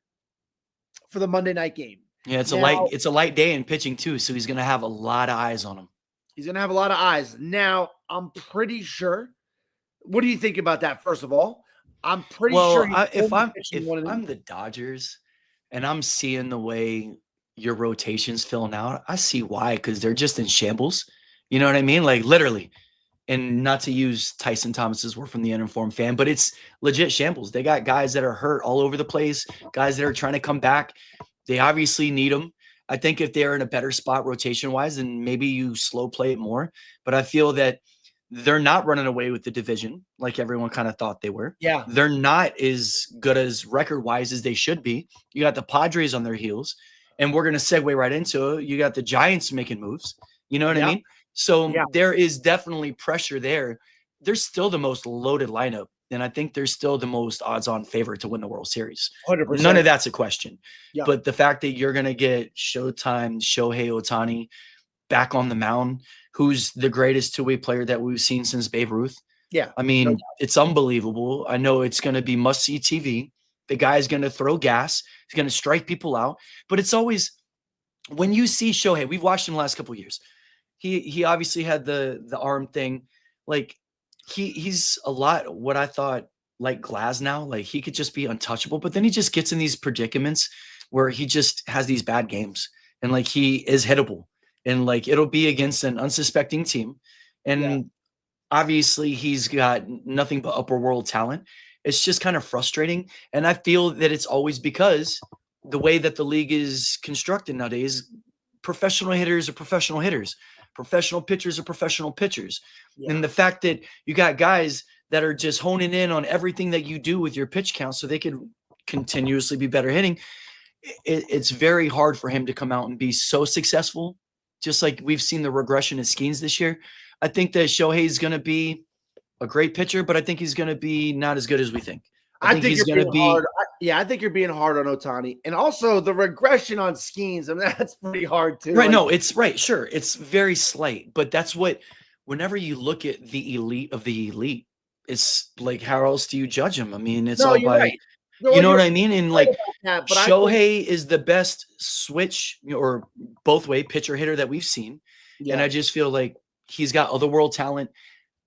for the Monday night game. Yeah, it's a light day in pitching too, so he's gonna have a lot of eyes on him. He's going to have a lot of eyes. Now, I'm pretty sure. What do you think about that, first of all? I'm pretty sure. If I'm the Dodgers and I'm seeing the way your rotation's filling out, I see why, because they're just in shambles. You know what I mean? Like literally. And not to use Tyson Thomas's word from the uninformed fan, but it's legit shambles. They got guys that are hurt all over the place, guys that are trying to come back. They obviously need them. I think if they're in a better spot rotation-wise, then maybe you slow play it more. But I feel that they're not running away with the division like everyone kind of thought they were. Yeah. They're not as good as record-wise as they should be. You got the Padres on their heels, and we're going to segue right into it. You got the Giants making moves. You know what I mean? So there is definitely pressure there. They're still the most loaded lineup, and I think they're still the most odds-on favorite to win the World Series. 100%. None of that's a question. Yeah. But the fact that you're going to get Showtime Shohei Ohtani back on the mound, who's the greatest two-way player that we've seen since Babe Ruth. Yeah. I mean, it's unbelievable. I know it's going to be must-see TV. The guy's going to throw gas. He's going to strike people out. But it's always – when you see Shohei, we've watched him the last couple of years. He obviously had the arm thing. Like, he's a lot what I thought like Glasnow. Like, he could just be untouchable. But then he just gets in these predicaments where he just has these bad games. And, like, he is hittable. And, like, it'll be against an unsuspecting team. And obviously he's got nothing but upper world talent. It's just kind of frustrating. And I feel that it's always because the way that the league is constructed nowadays, professional hitters are professional hitters. Professional pitchers are professional pitchers. Yeah. And the fact that you got guys that are just honing in on everything that you do with your pitch count so they could continuously be better hitting, it's very hard for him to come out and be so successful, just like we've seen the regression in Skeens this year. I think that Shohei is going to be a great pitcher, but I think he's going to be not as good as we think. I think he's going to be hard. I think you're being hard on Ohtani. And also the regression on Skeens, I mean, that's pretty hard too. Right. No, it's right. Sure. It's very slight, but that's what, whenever you look at the elite of the elite, it's like, how else do you judge them? I mean, it's all by, right. You know what I mean? And like that, Shohei is the best switch or both way pitcher hitter that we've seen. Yeah. And I just feel like he's got otherworld talent.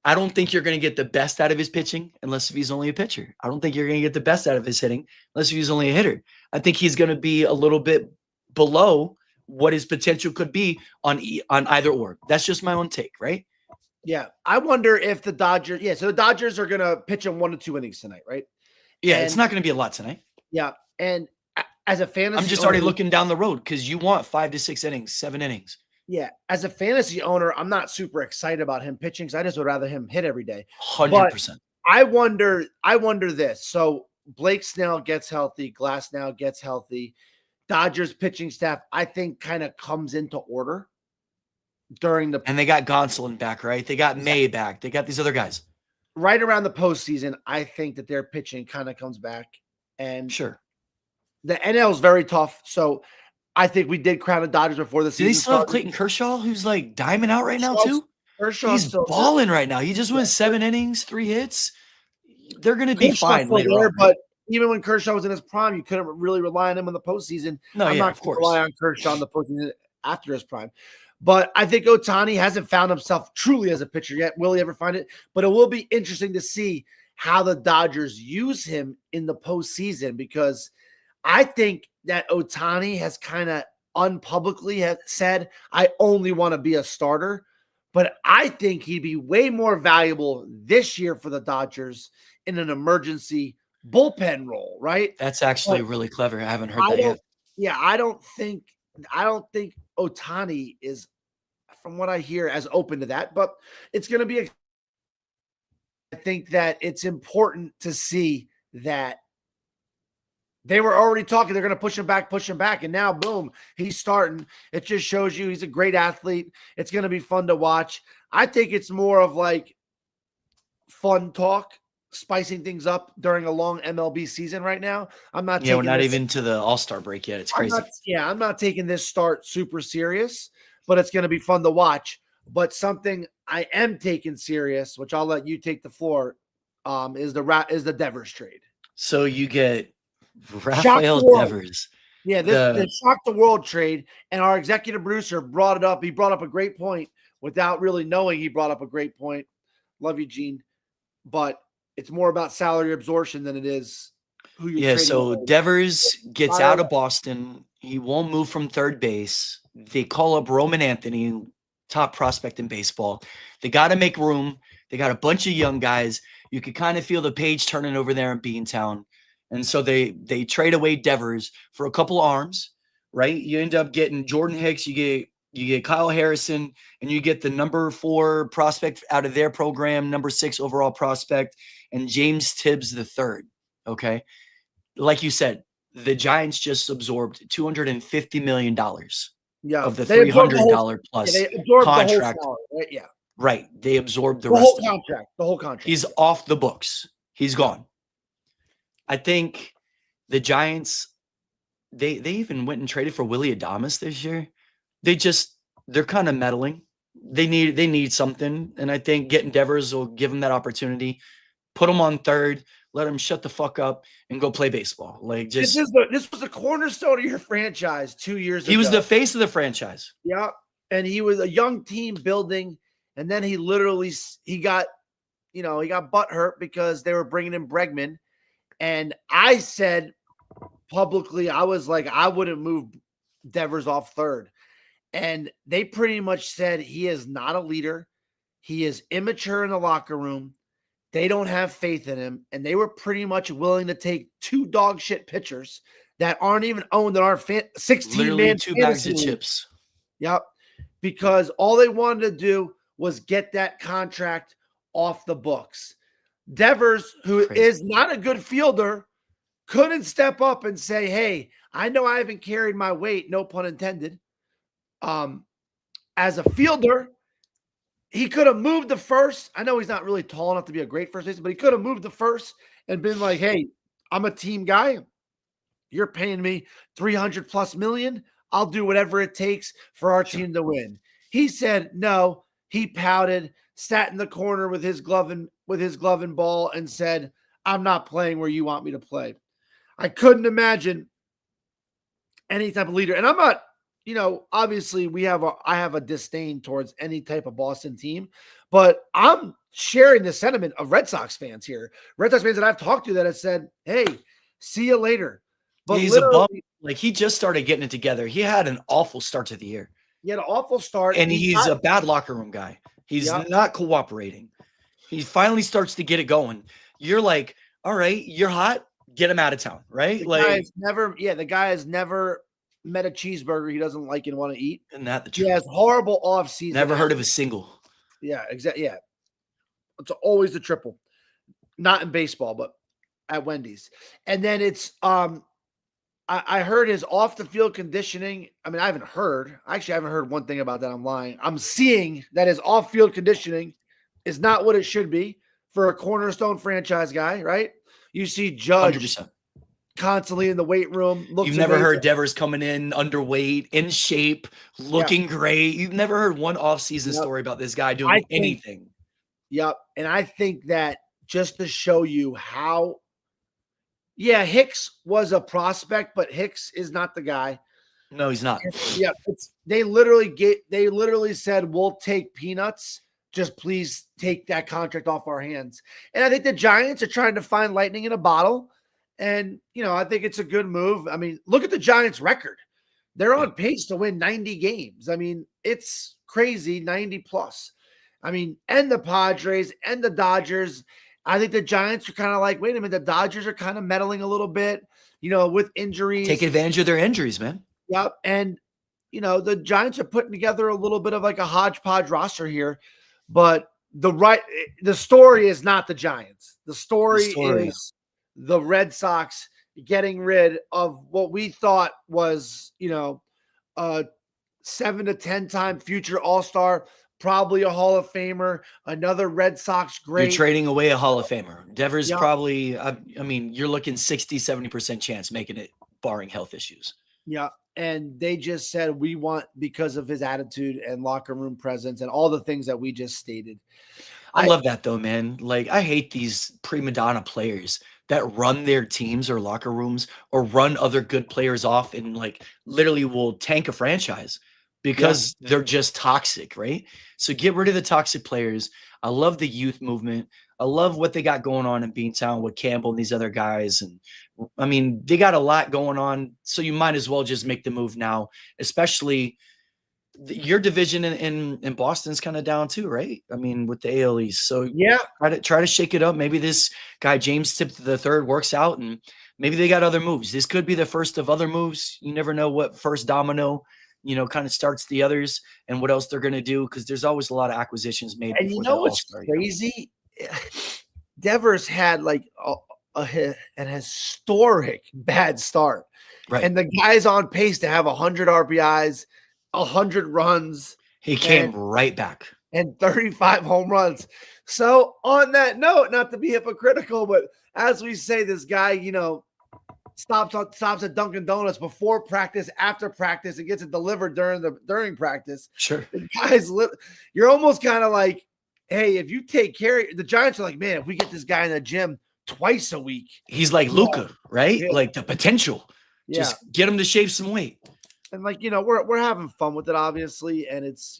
I don't think you're going to get the best out of his pitching unless if he's only a pitcher. I don't think you're going to get the best out of his hitting unless if he's only a hitter. I think he's going to be a little bit below what his potential could be on either or. That's just my own take, right? Yeah. I wonder if the Dodgers, so the Dodgers are going to pitch him 1 to 2 innings tonight, right? Yeah, it's not going to be a lot tonight. Yeah. And as a fantasy I'm just already looking down the road because you want 5 to 6 innings, 7 innings. Yeah. As a fantasy owner, I'm not super excited about him pitching because I just would rather him hit every day. 100%. But I wonder this. So Blake Snell gets healthy. Glass now gets healthy. Dodgers pitching staff, I think, kind of comes into order during the. And they got Gonsolin back, right? They got May back. They got these other guys. Right around the postseason, I think that their pitching kind of comes back. And sure, the NL is very tough. So I think we did crown the Dodgers before the season. Do they still have Clayton Kershaw, who's like diamond out right now too? Kershaw's he's balling right now. He just went 7 innings, 3 hits. They're going to be fine later on. But even when Kershaw was in his prime, you couldn't really rely on him in the postseason. No, I'm not going to rely on Kershaw in the postseason after his prime. But I think Ohtani hasn't found himself truly as a pitcher yet. Will he ever find it? But it will be interesting to see how the Dodgers use him in the postseason, because I think that Ohtani has kind of unpublicly said, I only want to be a starter. But I think he'd be way more valuable this year for the Dodgers in an emergency bullpen role, right? That's actually really clever. I haven't heard that yet. Yeah, I don't think Ohtani is, from what I hear, as open to that. But it's going to be I think that it's important to see that they were already talking. They're going to push him back. And now, boom, he's starting. It just shows you he's a great athlete. It's going to be fun to watch. I think it's more of like fun talk, spicing things up during a long MLB season right now. I'm not. Yeah, we're not even to the All-Star break yet. It's crazy. I'm not taking this start super serious, but it's going to be fun to watch. But something I am taking serious, which I'll let you take the floor, is the Devers trade. So you get Rafael Devers. Yeah, this shock the world trade, and our executive producer brought it up. He brought up a great point without really knowing he brought up a great point. Love you, Gene. But it's more about salary absorption than it is who you're trading. So Devers gets out of Boston. He won't move from third base. They call up Roman Anthony, top prospect in baseball. They got to make room. They got a bunch of young guys. You could kind of feel the page turning over there in Beantown. And so they trade away Devers for a couple of arms, right? You end up getting Jordan Hicks, you get Kyle Harrison, and you get the number 4 prospect out of their program, number 6 overall prospect, and James Tibbs III. Okay. Like you said, the Giants just absorbed $250 million of the $300 plus contract. Right? Yeah. Right. They absorbed the rest of the whole contract. He's off the books. He's gone. I think the Giants, they even went and traded for Willy Adames this year. They're kind of meddling. They need something. And I think getting Devers will give them that opportunity. Put him on third, let him shut the fuck up and go play baseball. Like this was the cornerstone of your franchise 2 years ago. He was the face of the franchise. Yeah. And he was a young team building. And then he got butt hurt because they were bringing in Bregman. And I said publicly, I was like, I wouldn't move Devers off third. And they pretty much said he is not a leader. He is immature in the locker room. They don't have faith in him. And they were pretty much willing to take 2 dog shit pitchers that aren't even owned in our 16-man 2 bags of chips. Yep. because all they wanted to do was get that contract off the books. Devers, who is not a good fielder, couldn't step up and say, hey, I know I haven't carried my weight, no pun intended. As a fielder, he could have moved the first. I know he's not really tall enough to be a great first baseman, but he could have moved the first and been like, hey, I'm a team guy. You're paying me 300 plus million. I'll do whatever it takes for our team to win. He said no. He pouted, sat in the corner with his glove and ball, and said, I'm not playing where you want me to play. I couldn't imagine any type of leader. And I'm not, obviously I have a disdain towards any type of Boston team, but I'm sharing the sentiment of Red Sox fans here. Red Sox fans that I've talked to that have said, hey, see you later. But he's a bum. Like, he just started getting it together. He had an awful start to the year. He had an awful start. And he's a bad locker room guy. He's not cooperating. He finally starts to get it going. You're like, all right, you're hot. Get him out of town, right? The guy has never met a cheeseburger he doesn't like and want to eat. Isn't that the truth? He has horrible offseason. Never heard of a single. Yeah, exactly. Yeah. It's always the triple. Not in baseball, but at Wendy's. And then it's I heard his off the field conditioning. I mean, I haven't heard one thing about that. I'm lying. I'm seeing that his off field conditioning is not what it should be for a cornerstone franchise guy, right? You see Judge 100%. Constantly in the weight room. You've never heard Devers coming in underweight, in shape, looking great. You've never heard one offseason story about this guy doing anything. Yep. And I think that just to show you how, Hicks was a prospect, but Hicks is not the guy. No, he's not. They literally said, we'll take peanuts. Just please take that contract off our hands. And I think the Giants are trying to find lightning in a bottle. And, I think it's a good move. I mean, look at the Giants' record. They're on pace to win 90 games. I mean, it's crazy, 90 plus. I mean, and the Padres and the Dodgers. I think the Giants are kind of like, wait a minute, the Dodgers are kind of meddling a little bit, with injuries. Take advantage of their injuries, man. Yep. And, the Giants are putting together a little bit of like a hodgepodge roster here. But the story is not the Giants. The story is the Red Sox getting rid of what we thought was, a 7 to 10 time future All-Star, probably a Hall of Famer, another Red Sox great. You're trading away a Hall of Famer. Devers probably, you're looking 60, 70% chance making it, barring health issues. Yeah. And they just said, we want, because of his attitude and locker room presence and all the things that we just stated. I love that though, man. Like, I hate these prima donna players that run their teams or locker rooms or run other good players off and like literally will tank a franchise because they're just toxic, right? So get rid of the toxic players. I love the youth movement. I love what they got going on in Beantown with Campbell and these other guys. And I mean, they got a lot going on. So you might as well just make the move now, especially your division in Boston's kind of down too, right? I mean, with the AL East. So try to shake it up. Maybe this guy, James Tibbs III, works out and maybe they got other moves. This could be the first of other moves. You never know what first domino, kind of starts the others and what else they're going to do. Cause there's always a lot of acquisitions made. And what's crazy? Devers had like an historic bad start. Right. And the guy's on pace to have 100 RBIs, 100 runs. He came right back. And 35 home runs. So on that note, not to be hypocritical, but as we say, this guy, stops at Dunkin' Donuts before practice, after practice, and gets it delivered during practice. Sure. The guy's you're almost kind of like, hey, if you take care of the Giants are like, man, if we get this guy in the gym twice a week. Like Luka, right? Yeah. Like the potential. Yeah. Just get him to shave some weight. And like, we're having fun with it, obviously. And it's,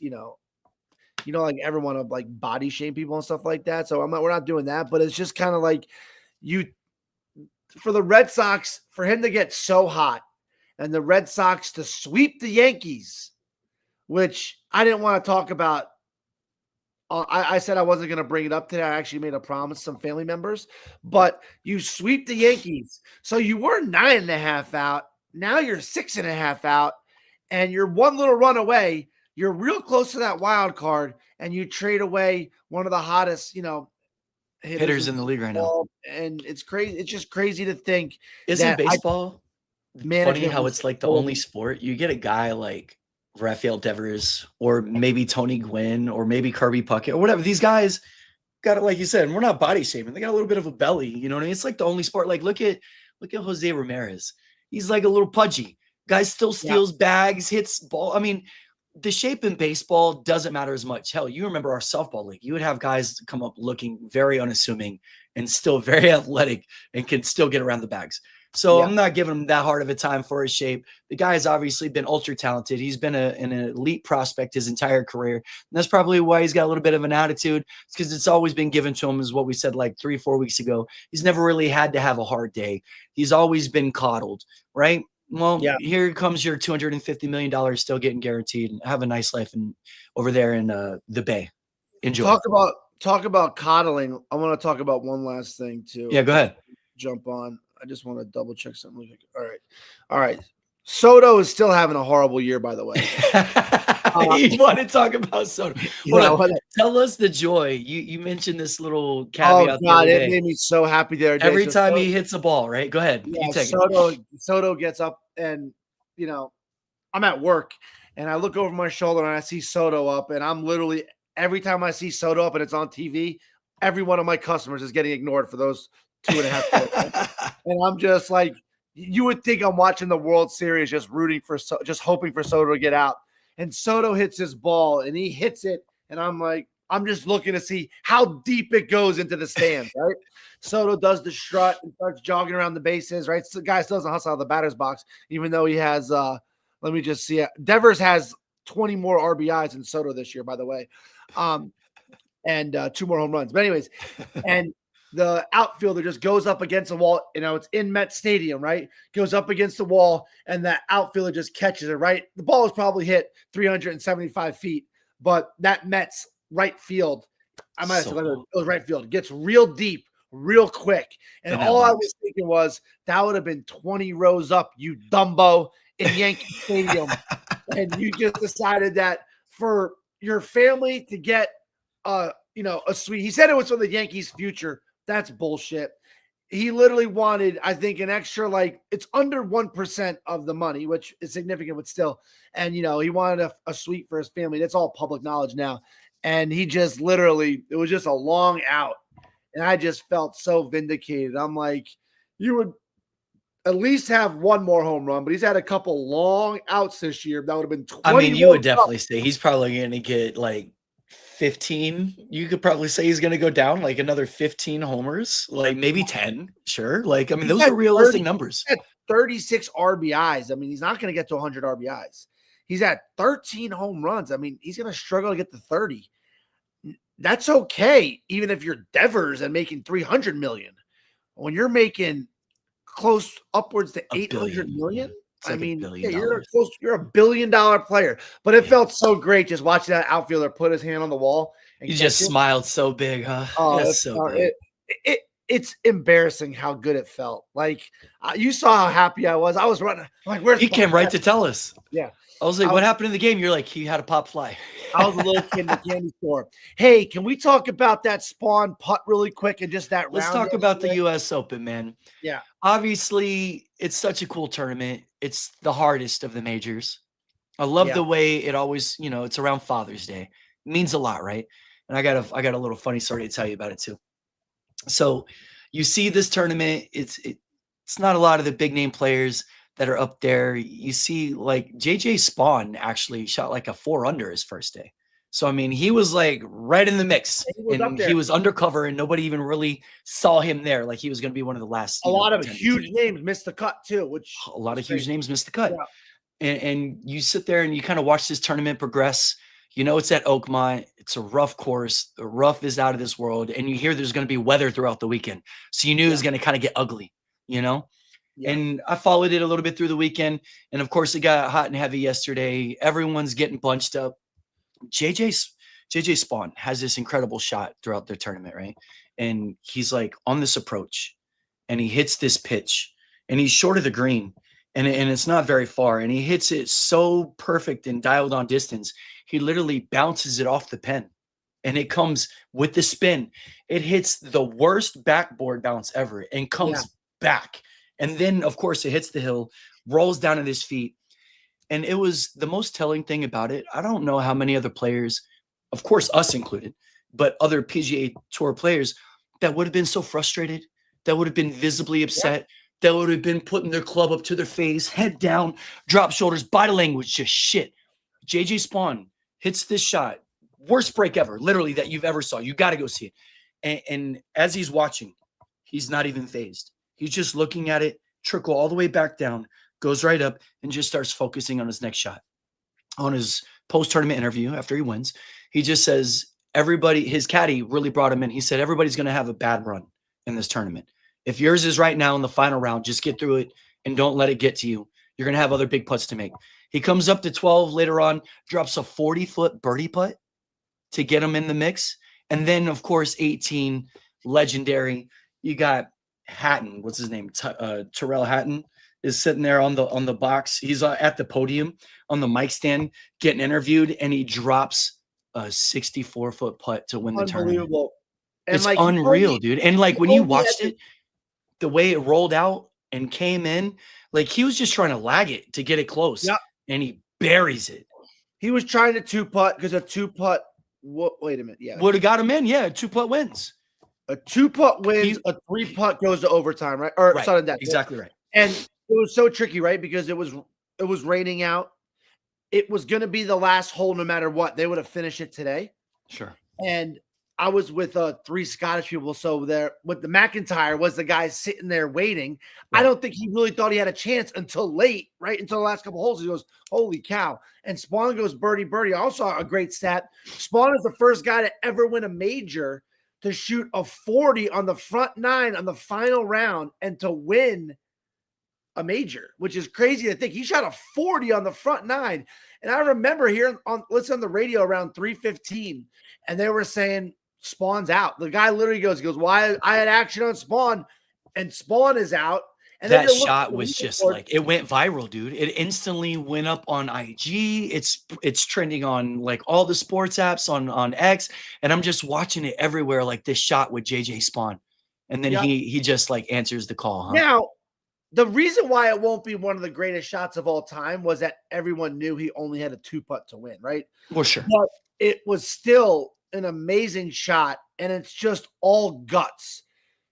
like everyone of like body shame people and stuff like that. So we're not doing that, but it's just kind of like for the Red Sox, for him to get so hot and the Red Sox to sweep the Yankees, which I didn't want to talk about. I said I wasn't going to bring it up today. I actually made a promise to some family members, but you sweep the Yankees. So you were 9.5 out. Now you're 6.5 out, and you're one little run away you're real close to that wild card, and you trade away one of the hottest, hitters in the league right now. And it's crazy. It's just crazy to think Isn't baseball funny management how was it's like the horrible. only sport you get a guy like Rafael Devers or maybe Tony Gwynn or maybe Kirby Puckett or whatever. These guys got it, like you said, and we're not body shaming. They got a little bit of a belly, you know what I mean? It's like the only sport. Like look at Jose Ramirez. He's like a little pudgy. Guy still steals bags, hits ball. I mean, the shape in baseball doesn't matter as much. Hell, you remember our softball league. You would have guys come up looking very unassuming and still very athletic and can still get around the bags. So I'm not giving him that hard of a time for his shape. The guy has obviously been ultra talented. He's been an elite prospect his entire career. And that's probably why he's got a little bit of an attitude. It's because it's always been given to him, is what we said like 3-4 weeks ago. He's never really had to have a hard day. He's always been coddled, right? Well, here comes your $250 million still getting guaranteed, and have a nice life over there in the Bay. Enjoy. Talk about coddling. I want to talk about one last thing too. Yeah, go ahead. Jump on. I just want to double check something. All right. Soto is still having a horrible year, by the way. You want to talk about Soto? Tell us the joy. You mentioned this little caveat. Oh God, it made me so happy the other day. Every time he hits a ball, right? Go ahead. Yeah, Soto gets up, and I'm at work, and I look over my shoulder and I see Soto up, and I'm literally every time I see Soto up and it's on TV, every one of my customers is getting ignored for those 2.5 minutes. And I'm just like, you would think I'm watching the World Series, just just hoping for Soto to get out. And Soto hits his ball, and he hits it, and I'm like, I'm just looking to see how deep it goes into the stands, right? Soto does the strut and starts jogging around the bases, right? So the guy still doesn't hustle out of the batter's box, even though he has, let me just see it. Devers has 20 more RBIs than Soto this year, by the way, and 2 more home runs. But anyways, and the outfielder just goes up against the wall. It's in Met Stadium, right? Goes up against the wall, and that outfielder just catches it, right? The ball is probably hit 375 feet, but that Mets right field, I might have said it was right field, gets real deep, real quick. And all I was thinking was, that would have been 20 rows up, you Dumbo, in Yankee Stadium. And you just decided that for your family to get a suite. He said it was for the Yankees' future. That's bullshit. He literally wanted, I think, an extra, it's under 1% of the money, which is significant, but still. And, he wanted a suite for his family. That's all public knowledge now. And he just literally, it was just a long out. And I just felt so vindicated. I'm like, you would at least have one more home run, but he's had a couple long outs this year. That would have been 20. I mean, you would definitely say he's probably going to get 15. You could probably say he's going to go down another 15 homers, maybe 10. Sure. Those are realistic numbers. 36 RBIs. I mean, he's not going to get to 100 RBIs. He's at 13 home runs. I mean, he's going to struggle to get to 30. That's okay, even if you're Devers and making 300 million. When you're making close upwards to 800 million, I mean, you're a $1 billion player. But it felt so great just watching that outfielder put his hand on the wall. And you just smiled so big, huh? Oh, that's so good. It's embarrassing how good it felt. You saw how happy I was. I was running. I'm where's he came right to tell us. Yeah. I was like, what happened in the game? You're like, he had a pop fly. I was a little kid in the candy store. Hey, can we talk about that Spaun putt really quick and just that round? Let's talk about the U.S. Open, man. Yeah. Obviously, it's such a cool tournament. It's the hardest of the majors. I love the way it always, it's around Father's Day. It means a lot, right? And I got a little funny story to tell you about it too. So you see this tournament, it's not a lot of the big name players that are up there. You see JJ Spaun actually shot a 4 under his first day. So, I mean, he was right in the mix, and he was undercover, and nobody even really saw him there. He was going to be one of the last. A lot of huge names missed the cut too, a lot of huge names missed the cut. Yeah. And you sit there and you kind of watch this tournament progress. It's at Oakmont. It's a rough course. The rough is out of this world. And you hear there's going to be weather throughout the weekend. So you knew it was going to kind of get ugly, Yeah. And I followed it a little bit through the weekend. And of course, it got hot and heavy yesterday. Everyone's getting bunched up. JJ Spaun has this incredible shot throughout their tournament, right? And he's on this approach, and he hits this pitch, and he's short of the green, and it's not very far. And he hits it so perfect and dialed on distance. He literally bounces it off the pen, and it comes with the spin. It hits the worst backboard bounce ever and comes back. And then, of course, it hits the hill, rolls down at his feet. And it was the most telling thing about it. I don't know how many other players, of course, us included, but other PGA Tour players that would have been so frustrated, that would have been visibly upset, that would have been putting their club up to their face, head down, drop shoulders, body language, just shit. JJ Spaun hits this shot, worst break ever, literally, that you've ever saw. You got to go see it. And as he's watching, he's not even phased. He's just looking at it, trickle all the way back down, goes right up, and just starts focusing on his next shot. On his post-tournament interview after he wins, he just says, everybody, his caddy really brought him in. He said, everybody's going to have a bad run in this tournament. If yours is right now in the final round, just get through it and don't let it get to you. You're going to have other big putts to make. He comes up to 12 later on, drops a 40-foot birdie putt to get him in the mix. And then, of course, 18, legendary. You got Hatton. What's his name? Terrell Hatton is sitting there on the box. He's at the podium on the mic stand getting interviewed, and he drops a 64-foot putt to win the tournament. Unbelievable. And it's unreal, dude. And like when you watched it, the way it rolled out and came in, like he was just trying to lag it to get it close. Yep. And he buries it. He was trying to two-putt because a two-putt, wait a minute. Yeah. Would have got him in. Yeah, two-putt wins. A two-putt wins, a three-putt goes to overtime, right? Or right. Sudden death. Exactly right. And it was so tricky, right? Because it was raining out. It was going to be the last hole no matter what. They would have finished it today. Sure. And I was with 3 Scottish people. So there with the McIntyre was the guy sitting there waiting. Right. I don't think he really thought he had a chance until late, right? Until the last couple holes. He goes, holy cow. And Spaun goes birdie. Also a great stat. Spaun is the first guy to ever win a major to shoot a 40 on the front 9 on the final round and to win a major, which is crazy to think. He shot a 40 on the front 9. And I remember hearing on the radio around 3:15, and they were saying Spawn's out. The guy literally goes, well, I had action on Spaun, and Spaun is out. And that shot was just like, it went viral, dude. It instantly went up on IG. It's trending on like all the sports apps on X. And I'm just watching it everywhere, like this shot with JJ Spaun. And then he just like answers the call. Huh? Now, the reason why it won't be one of the greatest shots of all time was that everyone knew he only had a 2-putt to win, right? Well, sure. But it was still an amazing shot, and it's just all guts.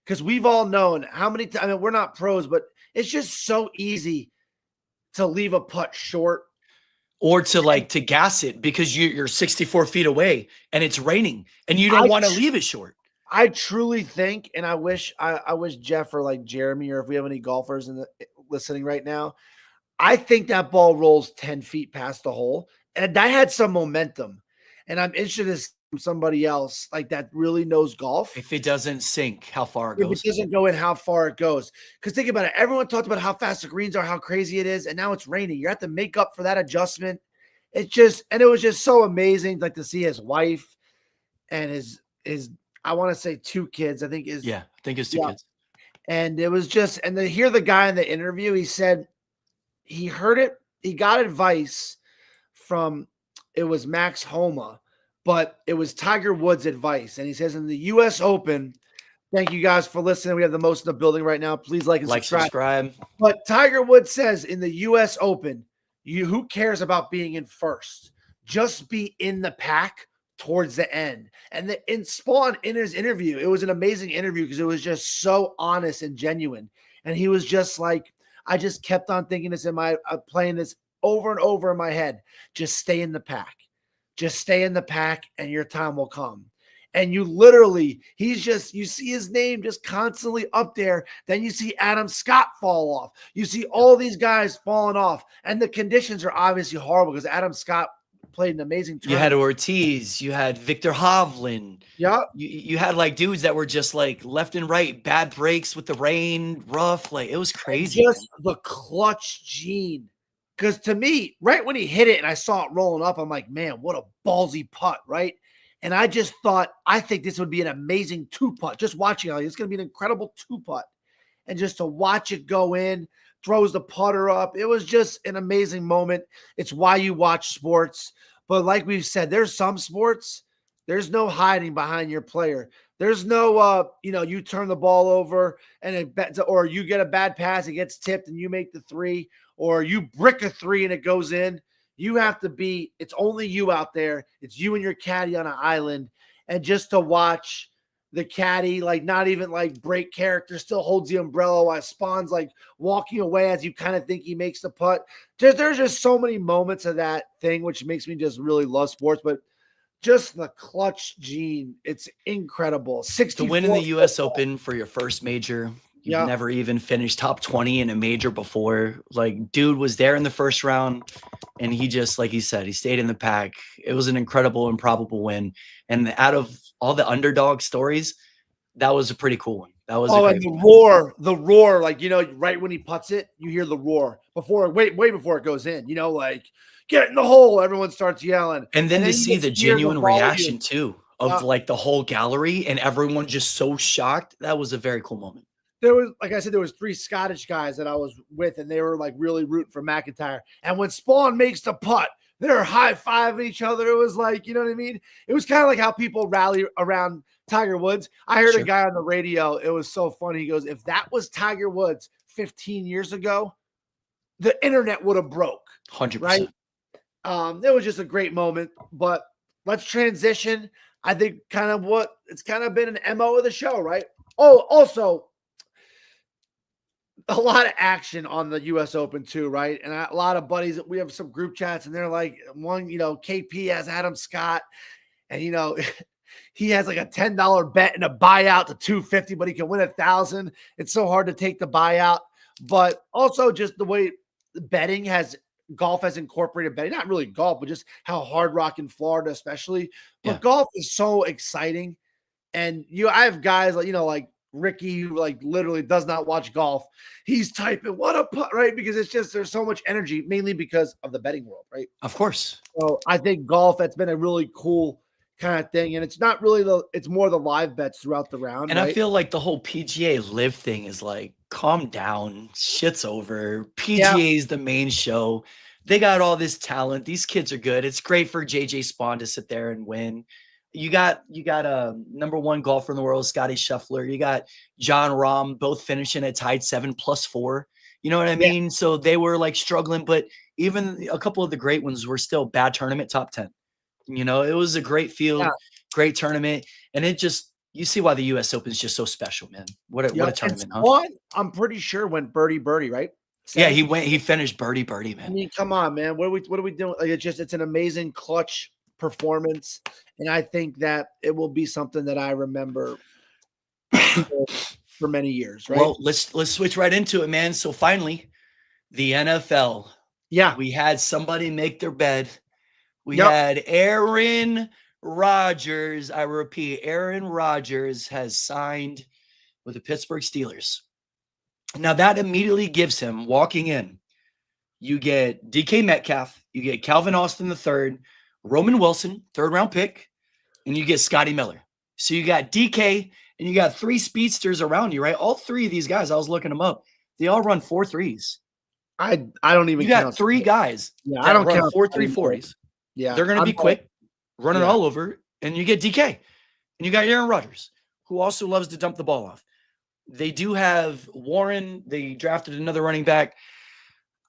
Because we've all known how many times, I mean, we're not pros, but it's just so easy to leave a putt short. Or to gas it because you're 64 feet away and it's raining and you don't want to leave it short. I truly think, and I wish Jeff or like Jeremy, or if we have any golfers listening right now, I think that ball rolls 10 feet past the hole. And that had some momentum. And I'm interested in somebody else like that really knows golf. If it doesn't sink, how far it goes. If it doesn't go in, how far it goes. Because think about it. Everyone talked about how fast the greens are, how crazy it is. And now it's raining. You have to make up for that adjustment. It was just so amazing, like to see his wife and his I want to say 2 kids. I think his 2 kids. And it was just, and to hear the guy in the interview, he said he heard it. He got advice from, it was Max Homa, but it was Tiger Woods' advice. And he says in the U.S. Open, thank you guys for listening. We have the most in the building right now. Please like and subscribe. But Tiger Woods says in the U.S. Open, who cares about being in first? Just be in the pack towards the end. And in Spaun, in his interview, it was an amazing interview because it was just so honest and genuine. And he was just like, I just kept on thinking this in my playing this over and over in my head. Just stay in the pack. Just stay in the pack and your time will come. And you literally, you see his name just constantly up there. Then you see Adam Scott fall off. You see all these guys falling off. And the conditions are obviously horrible because Adam Scott played an amazing tournament. You had Ortiz. You had Victor Hovland. Yeah. You had like dudes that were just like left and right, bad breaks with the rain, rough. Like it was crazy. Just the clutch gene. Because to me, right when he hit it and I saw it rolling up, I'm like, man, what a ballsy putt, right? And I just thought, I think this would be an amazing 2-putt. Just watching it, it's going to be an incredible 2-putt. And just to watch it go in, throws the putter up. It was just an amazing moment. It's why you watch sports. But like we've said, there's some sports, there's no hiding behind your player. There's no, you turn the ball over or you get a bad pass, it gets tipped and you make the three, or you brick a three and it goes in. You have to be, it's only you out there. It's you and your caddy on an island. And just to watch the caddy, like not even like break character, still holds the umbrella while Spawn's like walking away as you kind of think he makes the putt. There's just so many moments of that thing, which makes me just really love sports. But just the clutch gene, it's incredible. 64 to win in the U.S. Open for your first major. You've never even finished top 20 in a major before. Like, dude was there in the first round, and he just, like he said, he stayed in the pack. It was an incredible, improbable win. And out of all the underdog stories, that was a pretty cool one. That was and the roar, like, right when he puts it, you hear the roar way before it goes in, like, get in the hole. Everyone starts yelling. And then to see the genuine reaction too of like the whole gallery and everyone just so shocked. That was a very cool moment. There was, like I said, there was 3 Scottish guys that I was with, and they were like really rooting for McIntyre. And when Spaun makes the putt, they're high-fiving each other. It was like, you know what I mean? It was kind of like how people rally around Tiger Woods. I heard a guy on the radio. It was so funny. He goes, if that was Tiger Woods 15 years ago, the internet would have broke. 100%. Right? It was just a great moment. But let's transition. I think it's kind of been an MO of the show, right? Oh, also, a lot of action on the U.S. Open too, right? And a lot of buddies, we have some group chats, and they're like, KP has Adam Scott, and he has like a $10 bet and a buyout to 250, but he can win 1,000. It's so hard to take the buyout, but also just the way golf has incorporated betting, not really golf, but just how Hard Rock in Florida, especially. But golf is so exciting, and I have guys like Ricky, who like literally does not watch golf. He's typing, what a putt, right? Because it's just, there's so much energy, mainly because of the betting world, right? Of course. So I think golf, that's been a really cool kind of thing. And it's not really it's more the live bets throughout the round. And right? I feel like the whole PGA live thing is like, calm down, shit's over. PGA is the main show. They got all this talent. These kids are good. It's great for JJ Spaun to sit there and win. You got a number 1 golfer in the world, Scotty Scheffler. You got John Rahm, both finishing at tied 7+4. You know what I mean? So they were like struggling, but even a couple of the great ones were still bad tournament, top 10. It was a great field, great tournament. And it just, you see why the U.S. Open is just so special, man. What a tournament, huh? I'm pretty sure went birdie, right? He finished birdie, man. I mean, come on, man. What are we doing? Like, it's an amazing clutch performance, and I think that it will be something that I remember for many years, right? Well, let's switch right into it, man. So finally, the NFL. Yeah. We had somebody make their bed. We had Aaron Rodgers. I repeat, Aaron Rodgers has signed with the Pittsburgh Steelers. Now that immediately gives him, walking in, you get DK Metcalf, you get Calvin Austin III, Roman Wilson, 3rd-round pick, and you get Scotty Miller. So you got DK, and you got 3 speedsters around you, right? All 3 of these guys, I was looking them up. They all run 4.3s. I don't even. You got 3 guys. Yeah, I don't count 4.340s. Yeah, they're going to be quick, running all over, and you get DK, and you got Aaron Rodgers, who also loves to dump the ball off. They do have Warren. They drafted another running back.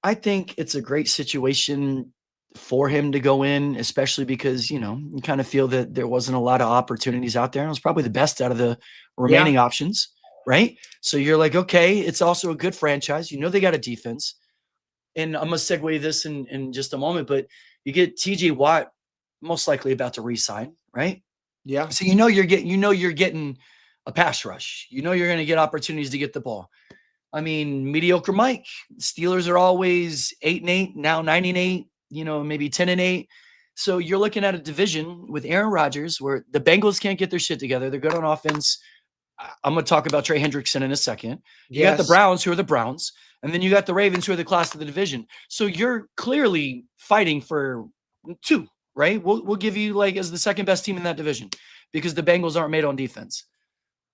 I think it's a great situation for him to go in, especially because, you kind of feel that there wasn't a lot of opportunities out there. And it was probably the best out of the remaining options, right? So you're like, okay, it's also a good franchise. They got a defense. And I'm going to segue this in just a moment, but you get TJ Watt most likely about to re-sign, right? Yeah. So you're getting a pass rush. You're going to get opportunities to get the ball. I mean, mediocre Mike. Steelers are always 8-8, now 9-8, maybe 10-8. So you're looking at a division with Aaron Rodgers where the Bengals can't get their shit together. They're good on offense. I'm going to talk about Trey Hendrickson in a second. You got the Browns, who are the Browns, and then you got the Ravens, who are the class of the division. So you're clearly fighting for 2, right? We'll give you like as the second best team in that division because the Bengals aren't made on defense.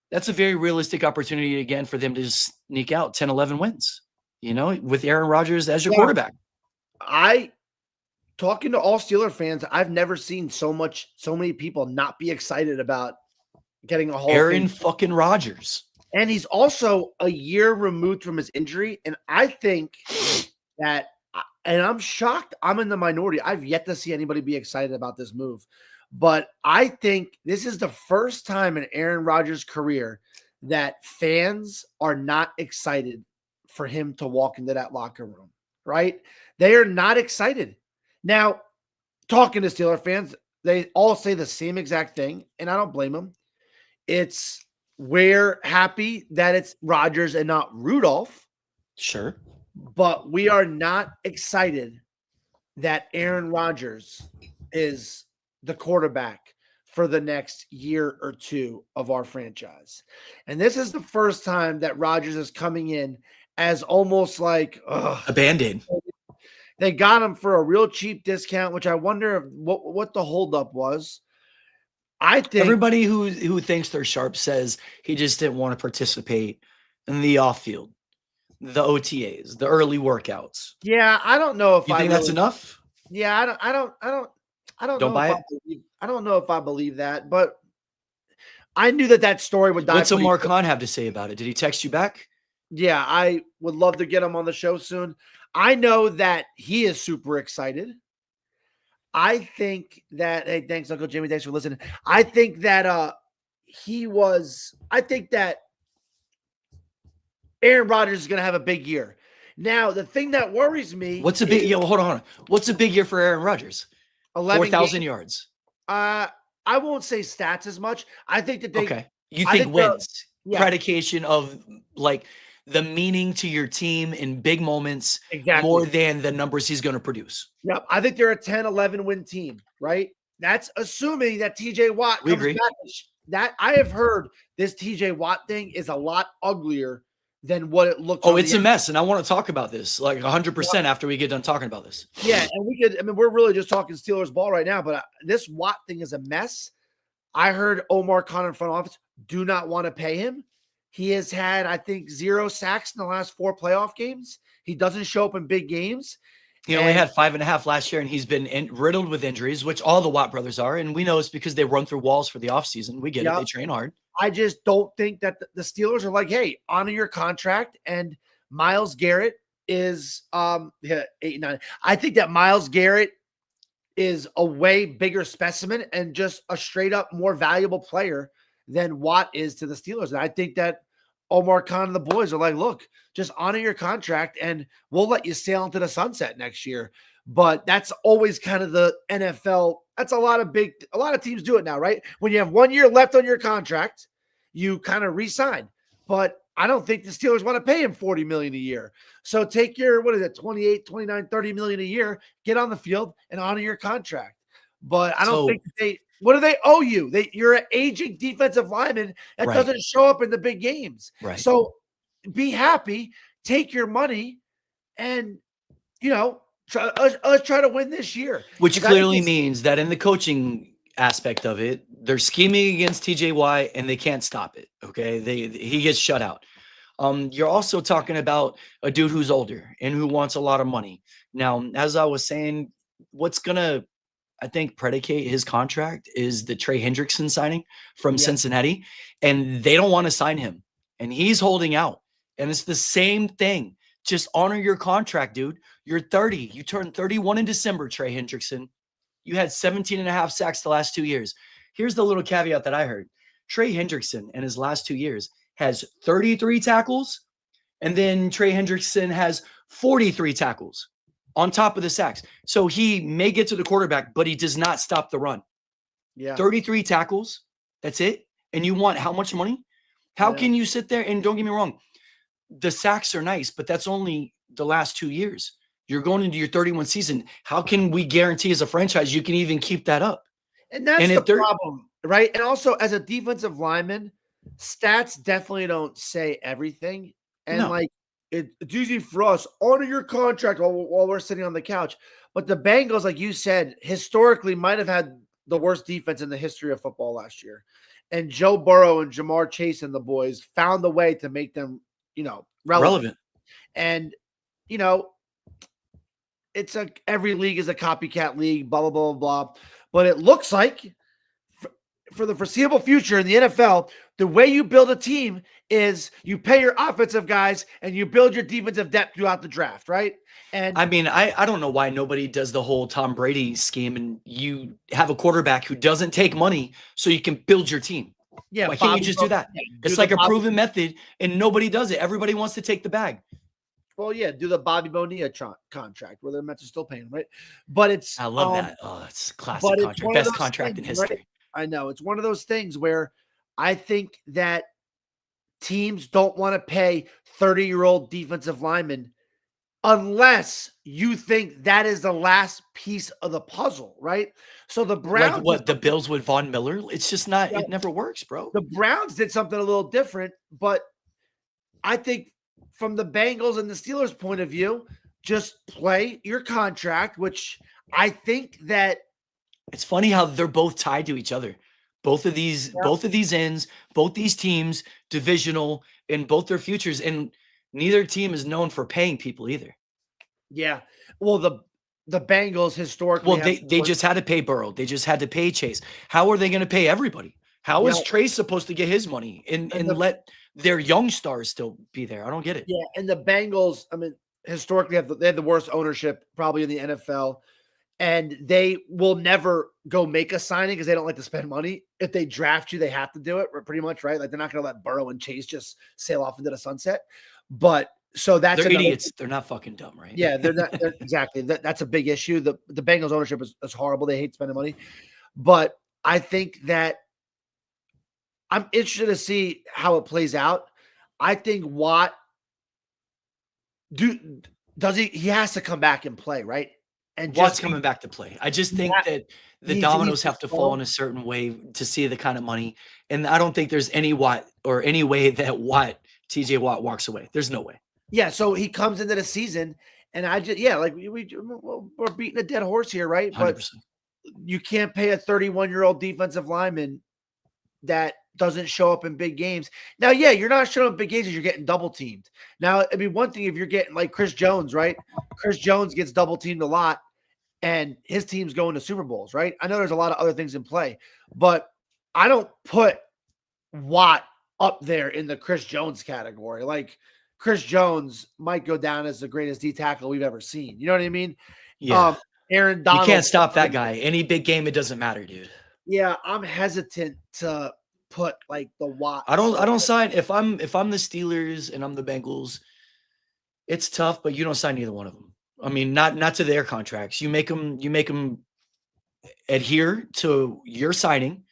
That's a very realistic opportunity again for them to just sneak out 10, 11 wins. with Aaron Rodgers as your Yeah. quarterback. Talking to all Steeler fans, I've never seen so many people not be excited about getting a Hall of Aaron Fame. fucking Rodgers. And he's also a year removed from his injury. And I think that, and I'm shocked, I'm in the minority. I've yet to see anybody be excited about this move. But I think this is the first time in Aaron Rodgers' career that fans are not excited for him to walk into that locker room, right? They are not excited. Now, talking to Steeler fans, they all say the same exact thing, and I don't blame them. We're happy that it's Rodgers and not Rudolph. Sure. But we are not excited that Aaron Rodgers is the quarterback for the next year or two of our franchise. And this is the first time that Rodgers is coming in as almost like a Band-Aid. They got him for a real cheap discount, which I wonder what the holdup was. I think everybody who thinks they're sharp says he just didn't want to participate in the off field, the OTAs, the early workouts. Yeah, I don't know if you think that's enough. Yeah, I don't know if I believe that, but I knew that story would die. What's Omar Khan have to say about it? Did he text you back? Yeah, I would love to get him on the show soon. I know that he is super excited. I think that, hey, thanks, Uncle Jimmy. Thanks for listening. I think that I think that Aaron Rodgers is going to have a big year. Now, the thing that worries me. What's a big year? Hold on. What's a big year for Aaron Rodgers? 4,000 yards. I won't say stats as much. I think that okay. You think wins, predication of like the meaning to your team in big moments more than the numbers he's going to produce. Yep. I think they're a 10-11 win team, right? That's assuming that TJ Watt comes back. That I have heard this TJ Watt thing is a lot uglier than what it looks. Oh, it's a mess. And I want to talk about this like 100% after we get done talking about this. Yeah. And we're really just talking Steelers ball right now, but this Watt thing is a mess. I heard Omar Khan in front office do not want to pay him. He has had, I think, 0 sacks in the last 4 playoff games. He doesn't show up in big games. He only had 5.5 last year, and he's been riddled with injuries, which all the Watt brothers are. And we know it's because they run through walls for the offseason. We get it. They train hard. I just don't think that the Steelers are like, hey, honor your contract. And Myles Garrett is 8, 9. I think that Myles Garrett is a way bigger specimen and just a straight up more valuable player than Watt is to the Steelers. And I think that Omar Khan and the boys are like, look, just honor your contract and we'll let you sail into the sunset next year. But that's always kind of the NFL. That's a lot of teams do it now, right? When you have 1 year left on your contract, you kind of re-sign. But I don't think the Steelers want to pay him $40 million a year. So take your, 28, 29, 30 million a year, get on the field and honor your contract. But I don't think what do they owe you? You're an aging defensive lineman that doesn't show up in the big games. Right. So be happy, take your money, and let's try to win this year. Which clearly means that in the coaching aspect of it, they're scheming against TJY and they can't stop it. Okay, he gets shut out. You're also talking about a dude who's older and who wants a lot of money. Now, as I was saying, what's gonna I think predicate his contract is the Trey Hendrickson signing from Cincinnati, and they don't want to sign him, and he's holding out. And it's the same thing. Just honor your contract, dude. You're 30. You turned 31 in December, Trey Hendrickson. You had 17.5 sacks the last 2 years. Here's the little caveat that I heard. Trey Hendrickson in his last 2 years has 33 tackles, and then Trey Hendrickson has 43 tackles on top of the sacks. So he may get to the quarterback, but he does not stop the run. Yeah. 33 tackles. That's it. And you want how much money? How can you sit there and don't get me wrong? The sacks are nice, but that's only the last 2 years. You're going into your 31 season. How can we guarantee as a franchise you can even keep that up? And that's the problem, right? And also as a defensive lineman, stats definitely don't say everything. And it's easy for us, honor your contract while we're sitting on the couch. But the Bengals, like you said, historically might have had the worst defense in the history of football last year. And Joe Burrow and Jamar Chase and the boys found a way to make them, relevant. And you know, every league is a copycat league, blah, blah, blah, blah. But it looks like for the foreseeable future in the NFL, the way you build a team is you pay your offensive guys and you build your defensive depth throughout the draft, right? And I mean, I don't know why nobody does the whole Tom Brady scheme and you have a quarterback who doesn't take money so you can build your team. yeah, Why can't you just do that? It's like a proven method and nobody does it. Everybody wants to take the bag. Well, yeah, do the Bobby Bonilla contract where the Mets are still paying him, right? But it's I love that. Oh, it's a classic contract. Best contract in history. Right? I know. It's one of those things where I think that teams don't want to pay 30-year-old defensive linemen unless you think that is the last piece of the puzzle, right? So the Browns, like what the Bills with Von Miller, it's just not. It never works, bro. The Browns did something a little different, but I think from the Bengals and the Steelers' point of view, just play your contract, which I think that it's funny how they're both tied to each other. Both of these ends, both these teams, divisional in both their futures, and neither team is known for paying people either. Yeah. Well, the Bengals historically. Well, they just had to pay Burrow. They just had to pay Chase. How are they going to pay everybody? How is Trace supposed to get his money and let their young stars still be there? I don't get it. Yeah, and the Bengals, I mean, historically they have the worst ownership probably in the NFL, and they will never go make a signing because they don't like to spend money. If they draft you, they have to do it, pretty much, right? Like they're not going to let Burrow and Chase just sail off into the sunset. But so they're idiots. They're not fucking dumb, right? Yeah, they're not. Exactly. That's a big issue. The Bengals ownership is horrible. They hate spending money, but I think that I'm interested to see how it plays out. I think Watt he has to come back and play, right? And Watt's coming back to play. I just think that the dominoes have to fall in a certain way to see the kind of money. And I don't think there's any way that TJ Watt walks away. There's no way. Yeah, so he comes into the season, and we're beating a dead horse here, right? 100%. But you can't pay a 31-year-old defensive lineman that doesn't show up in big games. Now, yeah, you're not showing up in big games because you're getting double teamed. Now, I mean, one thing if you're getting like Chris Jones, right? Chris Jones gets double teamed a lot, and his team's going to Super Bowls, right? I know there's a lot of other things in play, but I don't put Watt up there in the Chris Jones category. Like, Chris Jones might go down as the greatest D tackle we've ever seen. You know what I mean? Yeah. Aaron Donald. You can't stop that guy. Any big game, it doesn't matter, dude. Yeah, I'm hesitant to put like the Watt. I don't sign if I'm the Steelers and I'm the Bengals. It's tough, but you don't sign either one of them. I mean, not to their contracts. You make them adhere to your signing,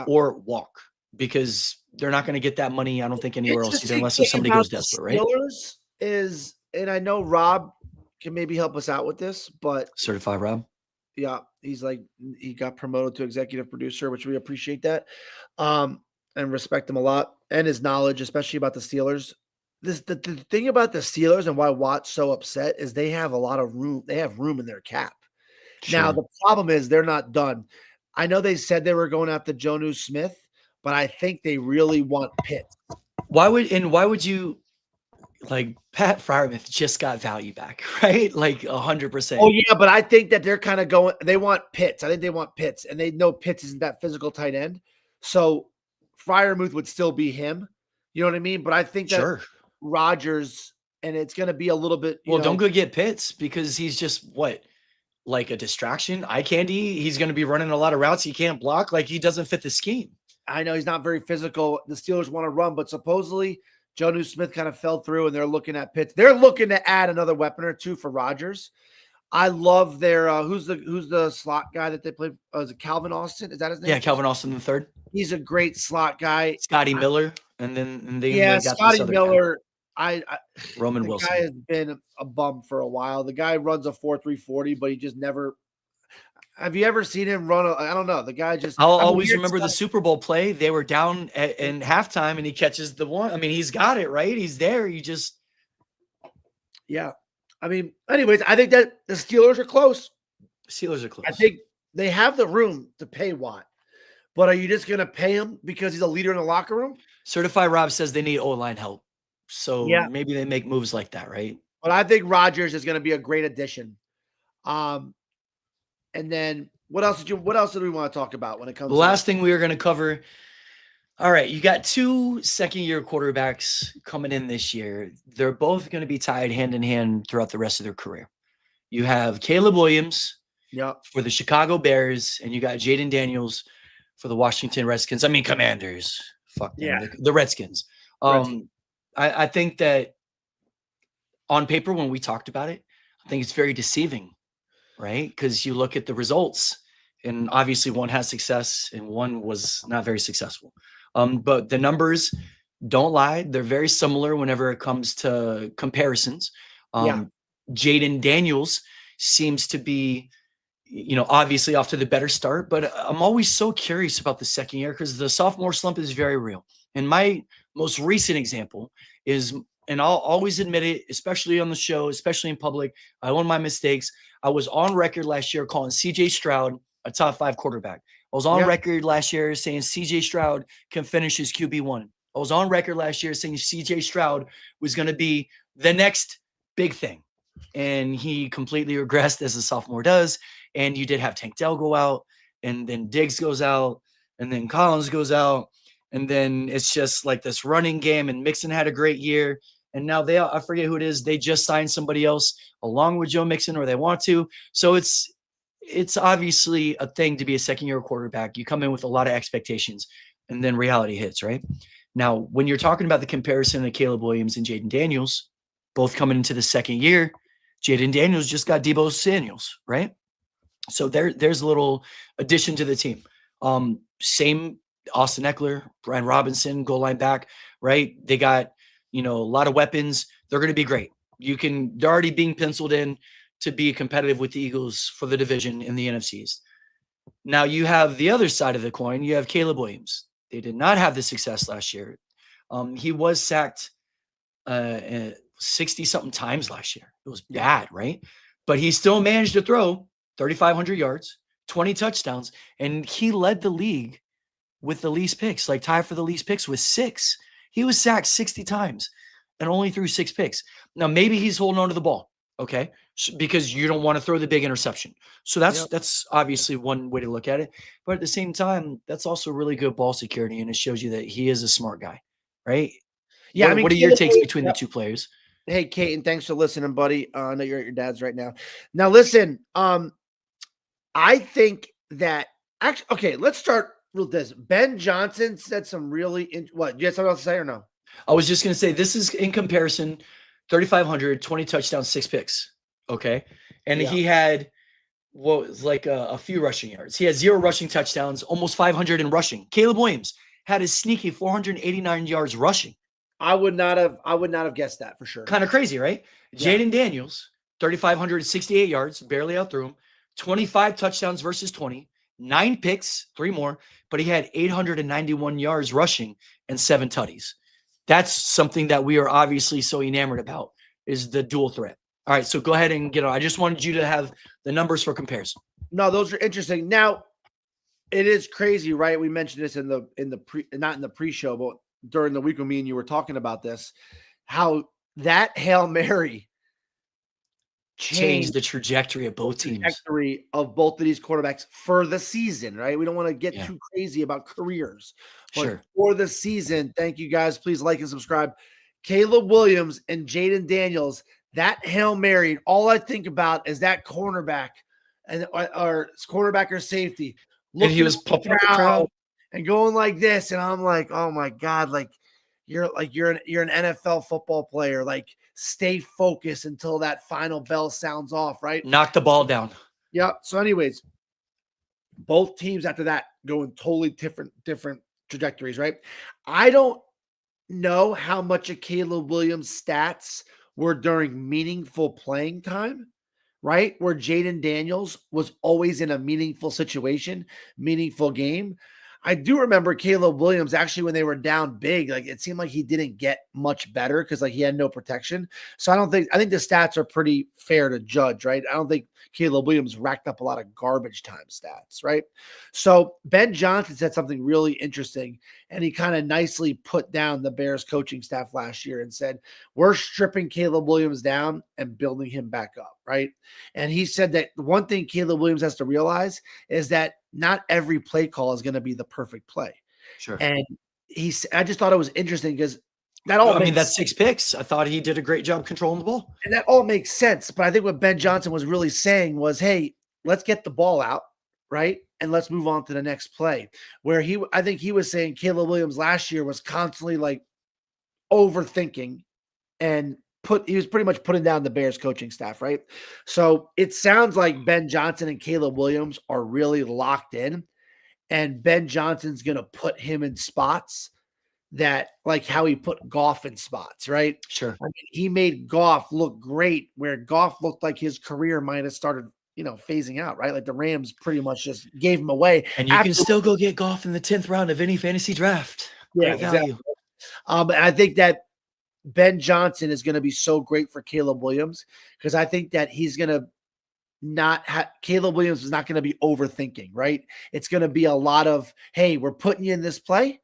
or walk, because they're not going to get that money. I don't think anywhere else either, unless if somebody goes desperate, right? Steelers is, and I know Rob can maybe help us out with this, but Certified Rob. Yeah, he got promoted to executive producer, which we appreciate that, and respect him a lot, and his knowledge, especially about the Steelers. The thing about the Steelers and why Watt's so upset is they have a lot of room. They have room in their cap. Sure. Now the problem is they're not done. I know they said they were going after Jonnu Smith, but I think they really want Pitts. Why would you? Like Pat Freiermuth just got value back, right? Like 100%. Oh yeah, but I think that they're kind of going. They want Pitts. I think they want Pitts, and they know Pitts isn't that physical tight end. So Freiermuth would still be him. You know what I mean? But I think that Rodgers, and it's going to be a little bit. Don't go get Pitts because he's just like a distraction, eye candy. He's going to be running a lot of routes he can't block. Like he doesn't fit the scheme. I know he's not very physical. The Steelers want to run, but supposedly Jonnu Smith kind of fell through, and they're looking at Pitts. They're looking to add another weapon or two for Rodgers. I love their who's the slot guy that they played? Is it Calvin Austin? Is that his name? Yeah, Calvin Austin the third. He's a great slot guy. Scotty Miller, and they got Scotty Miller. Roman the Wilson guy has been a bum for a while. The guy runs a 4.340, but he just never. Have you ever seen him run? I don't know. The guy just. I'll always remember the Super Bowl play. They were down in halftime, and he catches the one. I mean, he's got it, right? He's there. You just. Yeah. I mean, anyways, I think that the Steelers are close. Steelers are close. I think they have the room to pay Watt, but are you just going to pay him because he's a leader in the locker room? Certified Rob says they need O-line help. So maybe they make moves like that, right? But I think Rodgers is going to be a great addition. And then what else did we want to talk about when it comes The to last thing we are going to cover. All right, you got 2 second-year quarterbacks coming in this year. They're both going to be tied hand in hand throughout the rest of their career. You have Caleb Williams for the Chicago Bears, and you got Jayden Daniels for the Washington Redskins. I mean, Commanders. Fuck them. Yeah. The Redskins. I think that on paper, when we talked about it, I think it's very deceiving, right? Because you look at the results, and obviously one has success and one was not very successful. But the numbers don't lie. They're very similar whenever it comes to comparisons. Jayden Daniels seems to be, obviously off to the better start, but I'm always so curious about the second year because the sophomore slump is very real. And my most recent example is, and I'll always admit it, especially on the show, especially in public, I own my mistakes. I was on record last year calling CJ Stroud a top 5 quarterback. I was on record last year saying CJ Stroud can finish his QB1. I was on record last year saying CJ Stroud was going to be the next big thing. And he completely regressed as a sophomore does. And you did have Tank Dell go out, and then Diggs goes out, and then Collins goes out. And then it's just like this running game, and Mixon had a great year. And now I forget who it is. They just signed somebody else along with Joe Mixon, or they want to. So it's obviously a thing to be a second-year quarterback. You come in with a lot of expectations, and then reality hits, right? Now, when you're talking about the comparison of Caleb Williams and Jayden Daniels, both coming into the second year, Jayden Daniels just got Deebo Samuels, right? So there's a little addition to the team. Same Austin Eckler, Brian Robinson, goal line back, right? They got, a lot of weapons. They're going to be great. They're already being penciled in to be competitive with the Eagles for the division in the NFC East. Now you have the other side of the coin. You have Caleb Williams. They did not have the success last year. He was sacked 60-something times last year. It was bad, right? But he still managed to throw 3,500 yards, 20 touchdowns, and he led the league with the least picks, like tied for the least picks with 6. He was sacked 60 times and only threw 6 picks. Now, maybe he's holding on to the ball, okay, because you don't want to throw the big interception. So that's obviously one way to look at it. But at the same time, that's also really good ball security, and it shows you that he is a smart guy, right? Yeah, what are your takes between the two players? Hey, Kate, and thanks for listening, buddy. I know you're at your dad's right now. Now, listen, I think that actually, okay, let's start with this. Ben Johnson said some really what? You have something else to say or no? I was just going to say this is in comparison 3,500, 20 touchdowns, 6 picks. Okay. And he had what was like a few rushing yards. He had 0 rushing touchdowns, almost 500 in rushing. Caleb Williams had a sneaky 489 yards rushing. I would not have guessed that for sure. Kind of crazy, right? Jayden Daniels, 3,568 yards, barely outthrew him. 25 touchdowns versus 20, 9 picks, 3 more, but he had 891 yards rushing and 7 tutties. That's something that we are obviously so enamored about, is the dual threat. All right, so go ahead and get on. I just wanted you to have the numbers for comparison. No, those are interesting. Now, it is crazy, right? We mentioned this in the not in the pre-show, but during the week when me and you were talking about this, how that Hail Mary changed the trajectory of both teams. Trajectory of both of these quarterbacks for the season, right? We don't want to get too crazy about careers. But for the season, thank you guys. Please like and subscribe. Caleb Williams and Jayden Daniels, that Hail Mary, all I think about is that cornerback or cornerback or safety. And he was pumping up the crowd and going like this. And I'm like, oh my God, you're an NFL football player. Like, stay focused until that final bell sounds off, right? Knock the ball down. Yeah. So anyways, both teams after that going totally different trajectories, right? I don't know how much of Caleb Williams' stats were during meaningful playing time, right? Where Jayden Daniels was always in a meaningful situation, meaningful game. I do remember Caleb Williams actually when they were down big, like it seemed like he didn't get much better because like he had no protection. So I think the stats are pretty fair to judge, right? I don't think Caleb Williams racked up a lot of garbage time stats, right? So Ben Johnson said something really interesting, and he kind of nicely put down the Bears coaching staff last year and said, we're stripping Caleb Williams down and building him back up, right? And he said that one thing Caleb Williams has to realize is that not every play call is going to be the perfect play. Sure. And I just thought it was interesting because that all that's 6 picks. I thought he did a great job controlling the ball. And that all makes sense. But I think what Ben Johnson was really saying was, hey, let's get the ball out, right? And let's move on to the next play. Where I think he was saying Caleb Williams last year was constantly like overthinking and he was pretty much putting down the Bears coaching staff, right? So it sounds like Ben Johnson and Caleb Williams are really locked in, and Ben Johnson's going to put him in spots that like how he put Goff in spots, right? Sure. I mean, he made Goff look great where Goff looked like his career might have started, phasing out, right? Like the Rams pretty much just gave him away. And you can still go get Goff in the 10th round of any fantasy draft. Yeah, exactly. And I think that Ben Johnson is going to be so great for Caleb Williams because I think that he's going to Caleb Williams is not going to be overthinking, right? It's going to be a lot of, hey, we're putting you in this play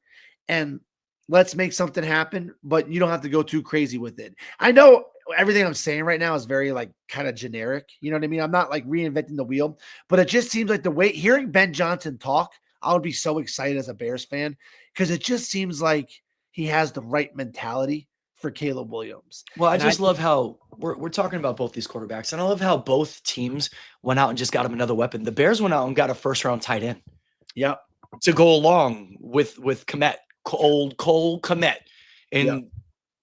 and let's make something happen, but you don't have to go too crazy with it. I know everything I'm saying right now is very like kind of generic. You know what I mean? I'm not like reinventing the wheel, but it just seems like the way hearing Ben Johnson talk, I would be so excited as a Bears fan because it just seems like he has the right mentality for Caleb Williams. Well, I just love how we're talking about both these quarterbacks, and I love how both teams went out and just got him another weapon. The Bears went out and got a first-round tight end. Yep. To go along with Kmet, Cole Kmet. And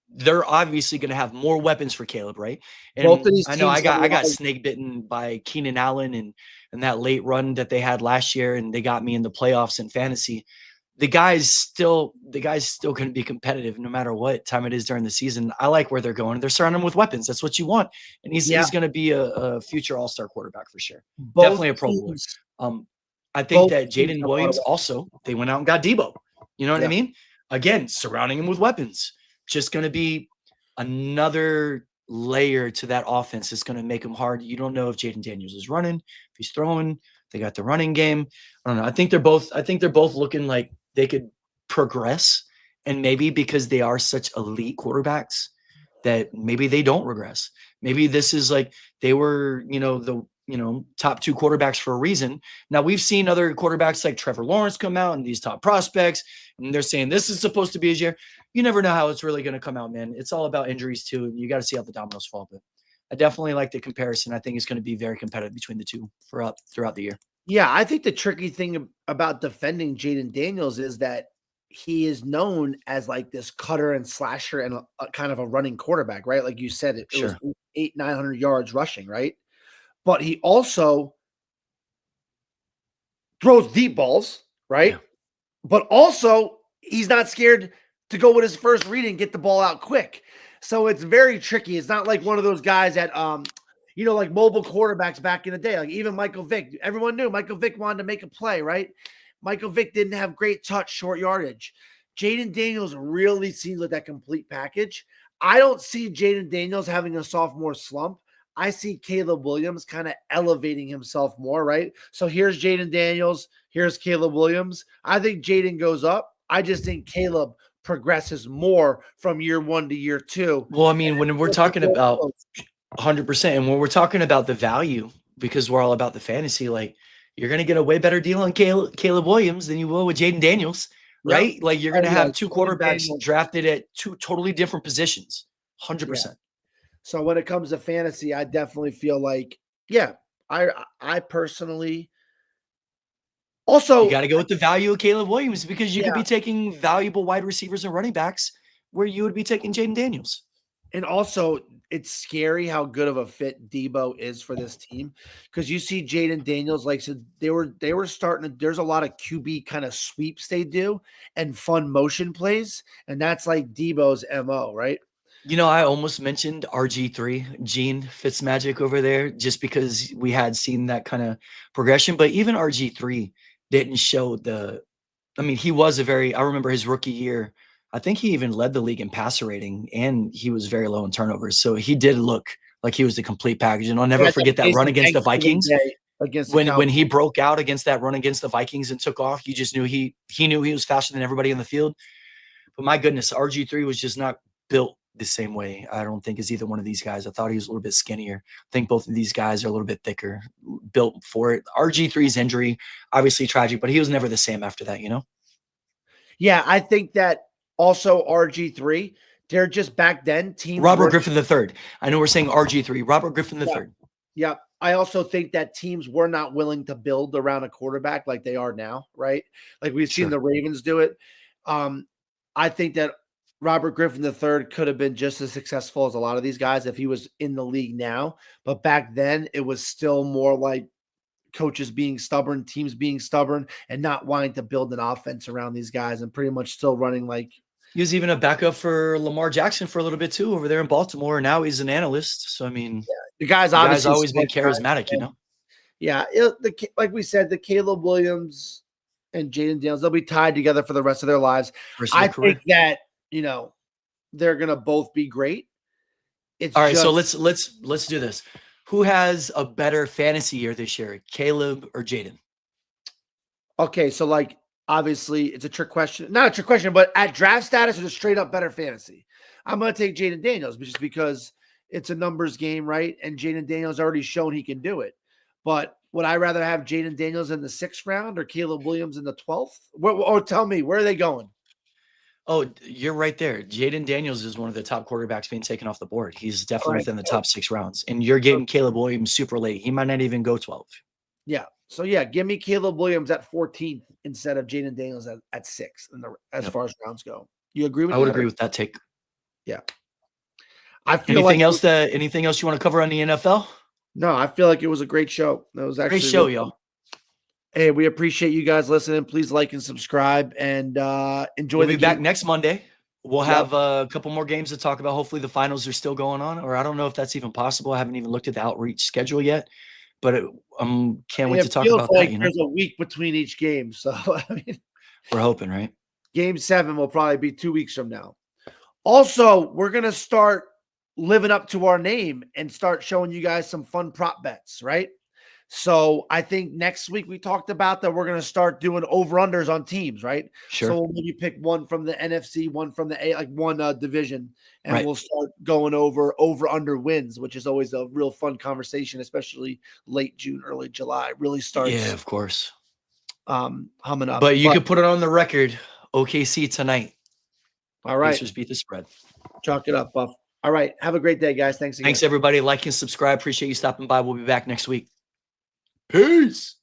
they're obviously going to have more weapons for Caleb, right? And both of these I know I got snake bitten by Keenan Allen and that late run that they had last year, and they got me in the playoffs in fantasy. The guy's still going to be competitive no matter what time it is during the season. I like where they're going. They're surrounding him with weapons. That's what you want. And he's going to be a future all-star quarterback for sure. Definitely a Pro Bowler. I think that Jayden Williams also, they went out and got Debo. You know what I mean? Again, surrounding him with weapons. Just going to be another layer to that offense. It's going to make him hard. You don't know if Jayden Daniels is running, if he's throwing. They got the running game. I don't know. I think they're both looking like they could progress, and maybe because they are such elite quarterbacks that maybe they don't regress. Maybe this is like they were, the top 2 quarterbacks for a reason. Now we've seen other quarterbacks like Trevor Lawrence come out and these top prospects, and they're saying this is supposed to be his year. You never know how it's really going to come out, man. It's all about injuries too, and you got to see how the dominoes fall. But I definitely like the comparison. I think it's going to be very competitive between the two throughout the year. Yeah, I think the tricky thing about defending Jayden Daniels is that he is known as like this cutter and slasher and a kind of a running quarterback, right? Like you said, it was 800-900 yards rushing, right? But he also throws deep balls, right? Yeah. But also he's not scared to go with his first read and get the ball out quick. So it's very tricky. It's not like one of those guys that like mobile quarterbacks back in the day, like even Michael Vick. Everyone knew Michael Vick wanted to make a play, right? Michael Vick didn't have great touch, short yardage. Jayden Daniels really seems like that complete package. I don't see Jayden Daniels having a sophomore slump. I see Caleb Williams kind of elevating himself more, right? So here's Jayden Daniels. Here's Caleb Williams. I think Jayden goes up. I just think Caleb progresses more from year 1 to year 2. Well, I mean, when we're talking about 100%. And when we're talking about the value, because we're all about the fantasy, like you're going to get a way better deal on Caleb Williams than you will with Jayden Daniels, right? Yep. Like you're going to have 2 quarterbacks drafted at 2 totally different positions, 100%. Yeah. So when it comes to fantasy, I definitely feel like, I personally also, you got to go with the value of Caleb Williams because you could be taking valuable wide receivers and running backs where you would be taking Jayden Daniels. And also, it's scary how good of a fit Debo is for this team because you see Jayden Daniels, like so they were starting to. There's a lot of QB kind of sweeps they do and fun motion plays, and that's like Debo's MO, right? I almost mentioned RG3, Gene Fitzmagic over there, just because we had seen that kind of progression. But even RG3 didn't show the I mean, he was I remember his rookie year. I think he even led the league in passer rating, and he was very low in turnovers. So he did look like he was the complete package. And I'll never forget that run against the Vikings. Against When he broke out against that run against the Vikings and took off, you just knew he knew he was faster than everybody in the field. But my goodness, RG3 was just not built the same way, I don't think, as either one of these guys. I thought he was a little bit skinnier. I think both of these guys are a little bit thicker, built for it. RG3's injury, obviously tragic, but he was never the same after that, you know? Yeah, I think that also RG3, they're just back then teams. Robert Griffin III. I know we're saying RG3. Robert Griffin III. Yeah. I also think that teams were not willing to build around a quarterback like they are now, right? Like we've seen the Ravens do it. I think that Robert Griffin III could have been just as successful as a lot of these guys if he was in the league now. But back then, it was still more like coaches being stubborn, teams being stubborn, and not wanting to build an offense around these guys and pretty much still running like. He was even a backup for Lamar Jackson for a little bit too over there in Baltimore. And now he's an analyst. So, I mean, the guy's obviously always been charismatic, you know? Yeah. Like we said, the Caleb Williams and Jayden Daniels, they'll be tied together for the rest of their lives. I think that, they're going to both be great. All right. So let's do this. Who has a better fantasy year this year, Caleb or Jayden? Okay. So like, obviously it's a trick question, not a trick question, but at draft status, it's a straight up better fantasy. I'm going to take Jayden Daniels just because it's a numbers game, right? And Jayden Daniels already shown he can do it. But would I rather have Jayden Daniels in the 6th round or Caleb Williams in the 12th? Or tell me, where are they going? Oh, you're right there. Jayden Daniels is one of the top quarterbacks being taken off the board. He's definitely within the top 6 rounds. And you're getting Caleb Williams super late. He might not even go 12. Yeah. So, give me Caleb Williams at 14th instead of Jayden Daniels at 6 as far as rounds go. You agree with that? I would agree with that take. Yeah. I feel anything else you want to cover on the NFL? No, I feel like it was a great show. That was actually great show, y'all. Hey, we appreciate you guys listening. Please like and subscribe and enjoy. We'll be back next Monday. We'll have a couple more games to talk about. Hopefully the finals are still going on, or I don't know if that's even possible. I haven't even looked at the outreach schedule yet, but can't wait to talk about that. There's a week between each game. So, we're hoping, right? Game 7 will probably be 2 weeks from now. Also, we're going to start living up to our name and start showing you guys some fun prop bets, right? So I think next week we talked about that we're going to start doing over-unders on teams, right? Sure. So we'll maybe pick one from the NFC, one from the one division, and we'll start going over-under wins, which is always a real fun conversation, especially late June, early July. It really starts. Yeah, of course. Humming up. But you could put it on the record. OKC tonight. All right. Pacers beat the spread. Chalk it up, Buff. All right. Have a great day, guys. Thanks again. Thanks, everybody. Like and subscribe. Appreciate you stopping by. We'll be back next week. Peace.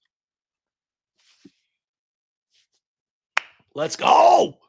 Let's go.